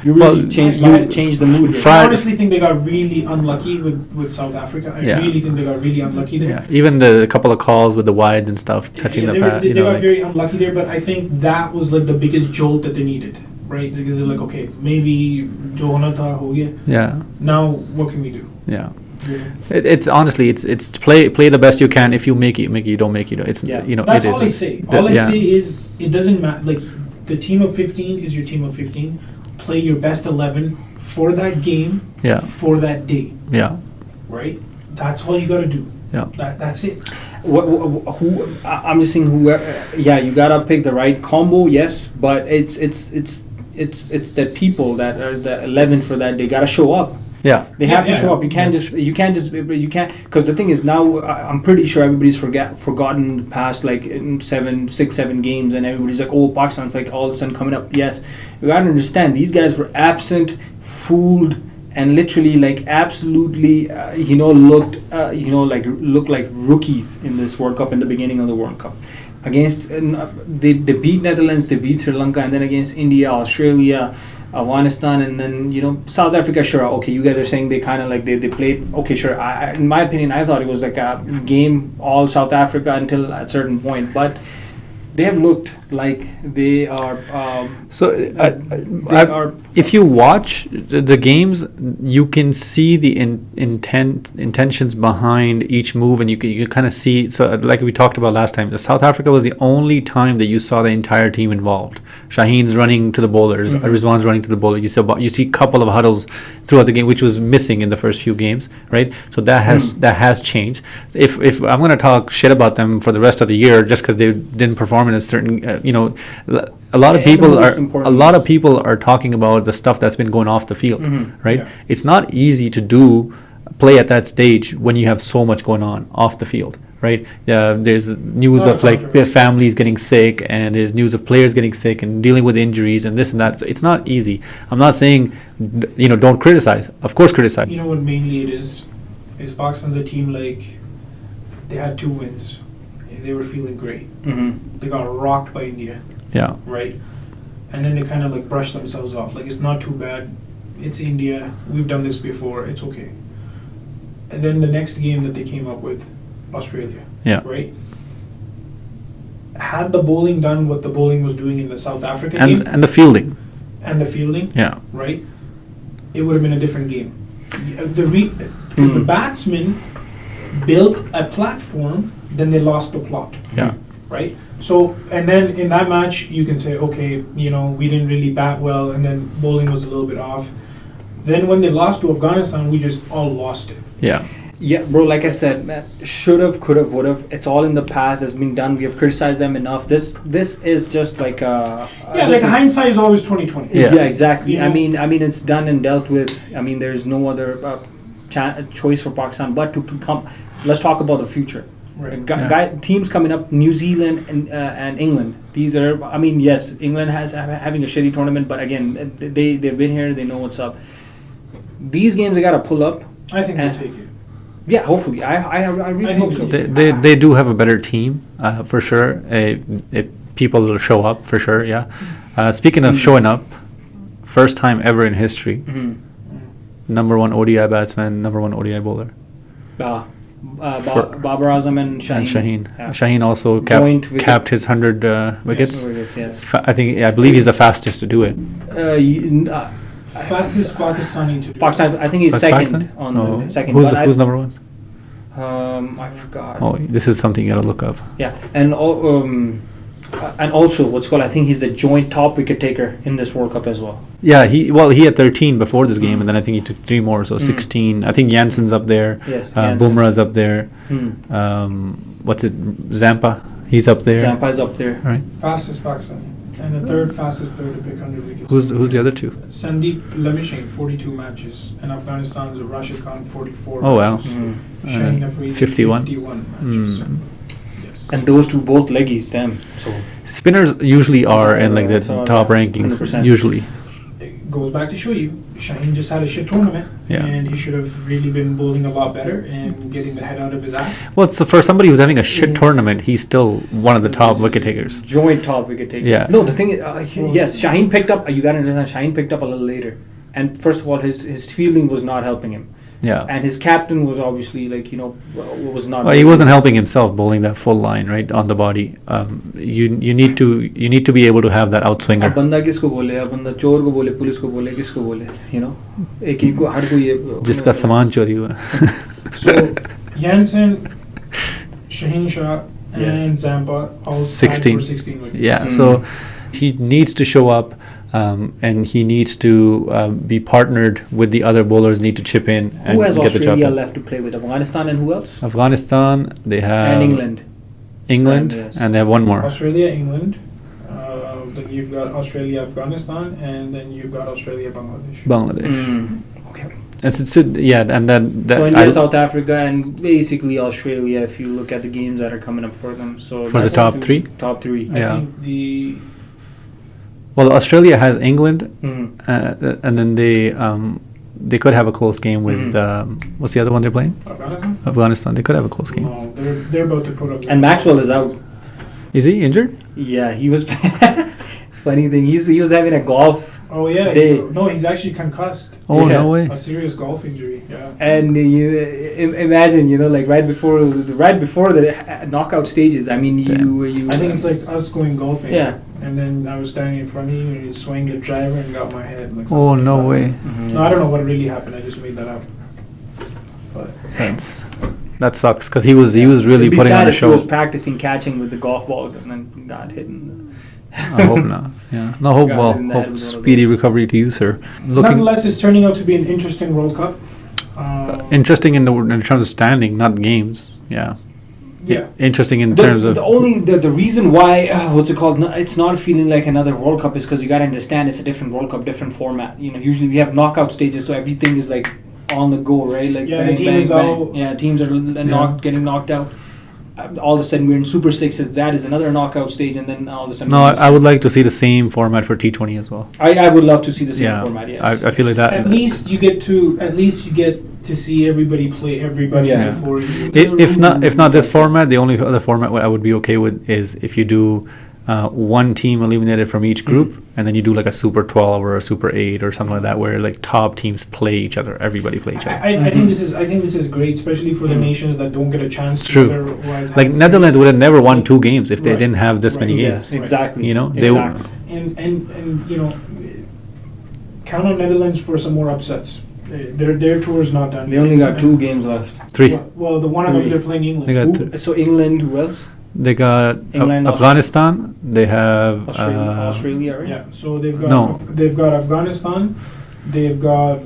Speaker 1: really
Speaker 2: Well,
Speaker 1: changed the mood. here.
Speaker 3: I honestly think they got really unlucky with South Africa. I
Speaker 2: Yeah.
Speaker 3: really think they got really unlucky there.
Speaker 2: Yeah, even the couple of calls with the wides and stuff, touching
Speaker 3: Yeah,
Speaker 2: the pad.
Speaker 3: they
Speaker 2: You know,
Speaker 3: got
Speaker 2: like,
Speaker 3: very unlucky there, but I think that was like the biggest jolt that they needed, right? Because they're like, okay, maybe Johannata ho gaya.
Speaker 2: yeah,
Speaker 3: Now what can we do?
Speaker 2: yeah.
Speaker 3: Yeah.
Speaker 2: It's honestly, it's to play the best you can. If you make it, you don't make it. It's
Speaker 1: Yeah.
Speaker 3: That's
Speaker 2: it is.
Speaker 3: all I say.
Speaker 2: The-
Speaker 3: All I
Speaker 2: yeah.
Speaker 3: say is it doesn't matter. Like the team of 15 is your team of 15. Play your best 11 for that game,
Speaker 2: Yeah,
Speaker 3: for that day,
Speaker 2: yeah,
Speaker 3: right? That's all you got to do.
Speaker 2: yeah.
Speaker 3: That's it.
Speaker 1: I'm just saying, whoever, you gotta pick the right combo, yes, but it's the people that are the 11 for that. They gotta show up.
Speaker 2: Yeah,
Speaker 1: They have to
Speaker 3: Yeah.
Speaker 1: show up. You can't because the thing is now I'm pretty sure everybody's forgotten the past like in 7 games, and everybody's like, oh, Pakistan's like all of a sudden coming up. Yes, you gotta understand these guys were absent, fooled, and literally like absolutely looked like rookies in this World Cup in the beginning of the World Cup. Against they beat Netherlands, they beat Sri Lanka, and then against India, Australia, Afghanistan, and then South Africa. Sure, okay, you guys are saying they kind of like they played okay. Sure, in my opinion, I thought it was like a game all South Africa until a certain point, but they have looked like they are.
Speaker 2: So
Speaker 1: They are.
Speaker 2: if you watch the games, you can see the intentions behind each move, and you can kind of see. So, like we talked about last time, South Africa was the only time that you saw the entire team involved. Shaheen's running to the bowlers, Rizwan's running to the bowler. You see a couple of huddles throughout the game, which was missing in the first few games, right? So that has changed. If I'm going to talk shit about them for the rest of the year just because they didn't perform in a certain, a lot of people are talking about the stuff that's been going off the field, right?
Speaker 3: Yeah.
Speaker 2: It's not easy to play at that stage when you have so much going on off the field, right? There's news of like families getting sick, and there's news of players getting sick and dealing with injuries and this and that. So it's not easy. I'm not saying, don't criticize. Of course, criticize.
Speaker 3: You know what mainly it is Pakistan's a team like they had 2 wins. They were feeling great. They got rocked by India,
Speaker 2: Yeah,
Speaker 3: right? And then they kind of like brushed themselves off. Like it's not too bad. It's India. We've done this before. It's okay. And then the next game that they came up with, Australia.
Speaker 2: yeah.
Speaker 3: Right? Had the bowling done what the bowling was doing in the South Africa game
Speaker 2: And the fielding.
Speaker 3: and the fielding,
Speaker 2: Yeah,
Speaker 3: right? It would have been a different game. Because the batsmen built a platform, then they lost the plot,
Speaker 2: yeah,
Speaker 3: right? So, and then in that match, you can say, okay, we didn't really bat well, and then bowling was a little bit off. Then when they lost to Afghanistan, we just all lost it.
Speaker 2: yeah.
Speaker 1: Yeah, bro. Like I said, man, should have, could have, would have. It's all in the past. It's been done. We have criticized them enough. This is just like
Speaker 3: Hindsight is always 20/20.
Speaker 2: Yeah.
Speaker 1: Yeah, exactly.
Speaker 3: You
Speaker 1: I
Speaker 3: know?
Speaker 1: mean, it's done and dealt with. I mean, there's no other choice for Pakistan but to come. Let's talk about the future.
Speaker 3: Right.
Speaker 1: Teams coming up, New Zealand and England. These are. I mean, yes, England having a shitty tournament, but again, they've been here. They know what's up. these games they gotta pull up.
Speaker 3: I think they'll take it.
Speaker 1: Yeah, hopefully. I really hope so.
Speaker 2: They do have a better team for sure. If people will show up for sure, yeah. Speaking of showing up, first time ever in history, number one ODI batsman, number one ODI bowler.
Speaker 1: Babar Azam and Shaheen.
Speaker 2: Yeah. Shaheen also capped his 100 wickets.
Speaker 1: Yes.
Speaker 2: I believe he's the fastest to do it.
Speaker 3: Fastest Pakistani to do.
Speaker 1: Pakistan, I think he's
Speaker 2: That's
Speaker 1: second
Speaker 2: Pakistan?
Speaker 1: on
Speaker 2: No.
Speaker 1: the second.
Speaker 2: Who's number one?
Speaker 1: I forgot.
Speaker 2: Oh, this is something you gotta look up.
Speaker 1: Yeah, and also what's called, I think he's the joint top wicket taker in this World Cup as well.
Speaker 2: Yeah, he had 13 before this game, and then I think he took 3 more, so 16. I think Jansen's up there.
Speaker 1: Yes,
Speaker 2: Bumrah's up there. What's it? Zampa, he's up there.
Speaker 1: Zampa is up there.
Speaker 2: Right.
Speaker 3: Fastest Pakistani. And the third fastest player to pick 100 wickets.
Speaker 2: Who's the other two?
Speaker 3: Sandeep Lemishane, 42 matches. And Afghanistan's Rashid Khan, 44
Speaker 2: Oh, wow.
Speaker 3: matches. Shaheen Afridi,
Speaker 2: 51.
Speaker 3: 51 matches. Yes.
Speaker 1: And those two both leggies, damn. So
Speaker 2: Spinners usually are in like the top rankings.
Speaker 1: 100%.
Speaker 2: Usually.
Speaker 3: It goes back to show you, Shaheen just had a shit tournament.
Speaker 2: Yeah.
Speaker 3: And he should have really been bowling a lot better and getting the head out of his ass.
Speaker 2: Well, for somebody who's having a shit tournament, he's still one of the top wicket takers.
Speaker 1: joint top wicket taker.
Speaker 2: Yeah.
Speaker 1: No, the thing is, yes, Shaheen picked up. You gotta understand, Shaheen picked up a little later, and first of all, his fielding was not helping him,
Speaker 2: Yeah.
Speaker 1: and his captain was obviously was not.
Speaker 2: Well, he wasn't helping himself bowling that full line right on the body. You need to be able to have that
Speaker 1: अब
Speaker 2: outswinger.
Speaker 1: बंदा किसको बोले, अब बंदा चोर को बोले, police को बोले, किसको बोले, एक को हर कोई
Speaker 2: जिसका सामान चोरी हुआ.
Speaker 3: So, Jansen, Shaheen Shah, and Zampa all
Speaker 2: 16.
Speaker 3: tied for 16 wickets.
Speaker 2: Yeah, so he needs to show up, and he needs to be partnered with the other bowlers. Need to chip in and
Speaker 1: Who has
Speaker 2: get the job
Speaker 1: Australia
Speaker 2: done.
Speaker 1: left to play with? Afghanistan and who else?
Speaker 2: Afghanistan, they have
Speaker 1: And England.
Speaker 2: England,
Speaker 1: Yes.
Speaker 2: and they have one more.
Speaker 3: Australia, England. Then you've got Australia, Afghanistan, and then you've got Australia, Bangladesh.
Speaker 2: Bangladesh.
Speaker 1: Okay.
Speaker 2: And then
Speaker 1: So India, South Africa, and basically Australia. If you look at the games that are coming up for them, so
Speaker 2: For the
Speaker 1: that's
Speaker 2: top
Speaker 1: two-
Speaker 2: three?
Speaker 1: Top three.
Speaker 3: I
Speaker 2: Yeah.
Speaker 3: think
Speaker 2: well, Australia has England,
Speaker 1: Mhm.
Speaker 2: and then they could have a close game with what's the other one they're playing?
Speaker 3: Afghanistan.
Speaker 2: Afghanistan. They could have a close game.
Speaker 3: No, they're about to put up.
Speaker 1: And Maxwell is out.
Speaker 2: Is he injured?
Speaker 1: Yeah, he was. Funny thing, he was having a golf,
Speaker 3: Oh yeah.
Speaker 1: Day.
Speaker 3: No, he's actually concussed.
Speaker 2: Oh
Speaker 1: Yeah.
Speaker 2: no way!
Speaker 3: A serious golf injury. Yeah.
Speaker 1: and imagine like right before the knockout stages. I mean, you.
Speaker 3: I think it's like us going golfing.
Speaker 1: Yeah.
Speaker 3: And then I was standing in front of you, and you swung the driver and got my head. Like
Speaker 2: Oh
Speaker 3: something
Speaker 2: no
Speaker 3: like that.
Speaker 2: way!
Speaker 1: Mhm.
Speaker 3: No, I don't know what really happened. I just made that up. But
Speaker 2: That sucks because he was really
Speaker 1: It'd be
Speaker 2: putting
Speaker 1: sad
Speaker 2: on a
Speaker 1: if he was
Speaker 2: show.
Speaker 1: practicing catching with the golf balls and then got hit.
Speaker 2: I hope not. Yeah. No hope.
Speaker 1: Got
Speaker 2: Well,
Speaker 1: it in the head
Speaker 2: hope
Speaker 1: with one of
Speaker 2: speedy
Speaker 1: those.
Speaker 2: recovery to you, sir. Looking
Speaker 3: nonetheless, it's turning out to be an interesting World Cup.
Speaker 2: interesting in terms of standing, not games. Yeah.
Speaker 3: Yeah.
Speaker 2: Interesting in terms of.
Speaker 1: The reason why what's it called? It's not feeling like another World Cup is because you got to understand it's a different World Cup, different format. Usually we have knockout stages, so everything is like on the go, right? Like
Speaker 3: Yeah,
Speaker 1: bang,
Speaker 3: the team
Speaker 1: bang,
Speaker 3: is
Speaker 1: bang.
Speaker 3: out.
Speaker 1: Yeah, teams are getting knocked out. All of a sudden we're in Super Sixes. That is another knockout stage, and then all of a sudden.
Speaker 2: No, I would like to see the same format for T20 as well.
Speaker 1: I would love to see the same
Speaker 2: Yeah,
Speaker 1: format. Yes.
Speaker 2: I feel like that.
Speaker 3: At least you get to see everybody play everybody
Speaker 1: Yeah.
Speaker 3: before you.
Speaker 2: If not this format, the only other format I would be okay with is if you do one team eliminated from each group, and then you do like a Super 12 or a Super 8 or something like that, where like top teams play each other, everybody play each other.
Speaker 3: I think this is great, especially for the nations that don't get a chance to
Speaker 2: True.
Speaker 3: otherwise.
Speaker 2: Like
Speaker 3: have
Speaker 2: Netherlands would have never won 2 games if they
Speaker 3: Right.
Speaker 2: didn't have this many
Speaker 3: Right.
Speaker 2: games.
Speaker 1: Yes, exactly.
Speaker 2: You know, they
Speaker 1: exactly.
Speaker 3: and count on Netherlands for some more upsets. Their tour is not done.
Speaker 1: They only got 2 games left.
Speaker 2: 3.
Speaker 3: Well, the one of them
Speaker 1: 3.
Speaker 3: they're playing England.
Speaker 2: They got
Speaker 1: Who, so England, who else?
Speaker 2: They got
Speaker 1: England,
Speaker 2: Afghanistan. They have
Speaker 1: Australia, right?
Speaker 3: Yeah, so they've got
Speaker 2: No.
Speaker 3: they've got Afghanistan, they've got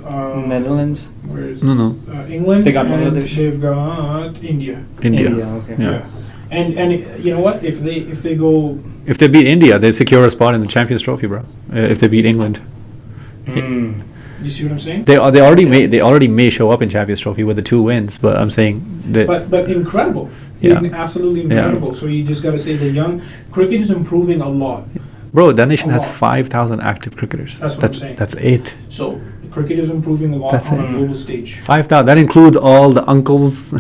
Speaker 1: Netherlands.
Speaker 3: where's
Speaker 2: no
Speaker 3: England.
Speaker 1: They got
Speaker 3: and
Speaker 1: Bangladesh.
Speaker 3: They've got India.
Speaker 2: India.
Speaker 1: Okay.
Speaker 2: Yeah.
Speaker 3: And you know what? If they go,
Speaker 2: If they beat India, they secure a spot in the Champions Trophy, bro. If they beat England,
Speaker 1: Mm.
Speaker 3: you see what I'm saying?
Speaker 2: they already may show up in Champions Trophy with the 2 wins, but I'm saying that
Speaker 3: But incredible.
Speaker 2: Yeah.
Speaker 3: Absolutely
Speaker 2: Yeah.
Speaker 3: incredible. So you just got to say the young cricket is improving a lot.
Speaker 2: bro, that nation has
Speaker 3: Oh.
Speaker 2: 5,000 active cricketers.
Speaker 3: That's what I'm saying.
Speaker 2: That's it.
Speaker 3: So cricket is improving a lot
Speaker 2: That's
Speaker 3: on
Speaker 2: it.
Speaker 3: a global stage.
Speaker 2: 5,000. That includes all the uncles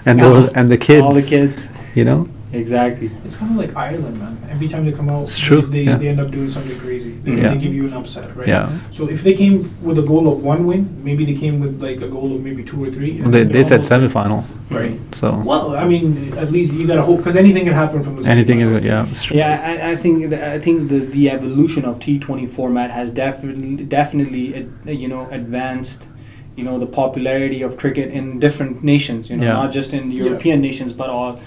Speaker 2: and the kids.
Speaker 1: All the kids.
Speaker 2: You know.
Speaker 1: Exactly.
Speaker 3: It's kind of like Ireland, man. Every time they come out,
Speaker 2: It's true,
Speaker 3: they
Speaker 2: yeah.
Speaker 3: end up doing something crazy.
Speaker 1: Yeah.
Speaker 3: They give you an upset, right?
Speaker 2: Yeah.
Speaker 3: So if they came with a goal of 1 win, maybe they came with like a goal of maybe 2 or 3. and
Speaker 2: They
Speaker 3: they're
Speaker 2: said
Speaker 3: almost-
Speaker 2: semi-final.
Speaker 3: Right.
Speaker 2: So
Speaker 3: Well, I mean, at least you gotta hope, because anything can happen from the
Speaker 2: anything.
Speaker 3: semifinals.
Speaker 2: Yeah. It's true.
Speaker 1: Yeah, I think the evolution of T20 format has definitely advanced, the popularity of cricket in different nations.
Speaker 2: Yeah.
Speaker 1: Not just in European nations, but all.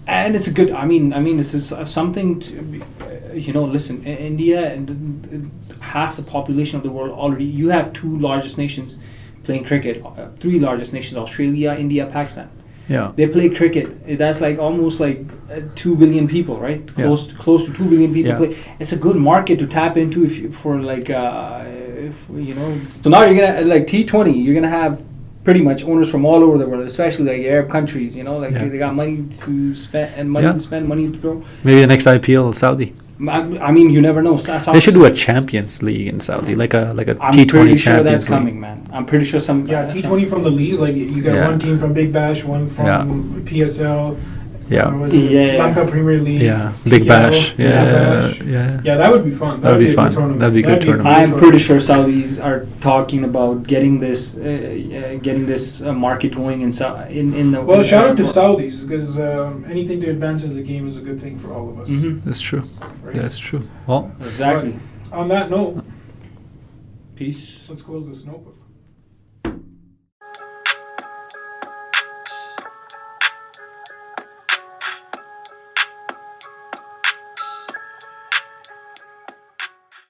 Speaker 1: And it's a good. I mean, this is something to, listen. India and half the population of the world already. You have 2 largest nations playing cricket. 3 largest nations: Australia, India, Pakistan.
Speaker 2: Yeah.
Speaker 1: They play cricket. That's like almost like 2 billion people, right?
Speaker 2: Yeah.
Speaker 1: Close to 2 billion people
Speaker 2: Yeah.
Speaker 1: play. It's a good market to tap into So now you're gonna like T20. You're gonna have pretty much owners from all over the world, especially like Arab countries.
Speaker 2: Yeah.
Speaker 1: They got money to spend and money
Speaker 2: Yeah.
Speaker 1: to spend, money to throw.
Speaker 2: Maybe the next IPL Saudi.
Speaker 1: I mean, you never know.
Speaker 2: They should do a Champions League in Saudi, like a
Speaker 1: I'm
Speaker 2: T20
Speaker 1: pretty sure
Speaker 2: Champions
Speaker 1: that's
Speaker 2: League.
Speaker 1: coming, man. I'm pretty sure some.
Speaker 3: Yeah, T20 from the leagues, like you got
Speaker 2: Yeah.
Speaker 3: one team from Big Bash, one from
Speaker 2: Yeah.
Speaker 3: PSL.
Speaker 2: Yeah.
Speaker 3: was it
Speaker 1: Yeah.
Speaker 3: Lanka Premier League.
Speaker 2: Yeah. Big
Speaker 3: TKL,
Speaker 2: Bash. Yeah.
Speaker 3: Bash.
Speaker 2: Yeah.
Speaker 3: Yeah, that would be fun.
Speaker 2: That would be
Speaker 3: a good
Speaker 2: fun.
Speaker 3: tournament.
Speaker 2: That'd be a good
Speaker 3: a
Speaker 2: tournament.
Speaker 1: I'm pretty sure Saudis are talking about getting this market going in the.
Speaker 3: Well, shout out to Saudis, because anything that advances the game is a good thing for all of us.
Speaker 1: Mhm.
Speaker 2: That's true.
Speaker 3: Right?
Speaker 2: That's true. Well,
Speaker 1: Exactly.
Speaker 3: On that note,
Speaker 1: Peace.
Speaker 3: let's close this notebook.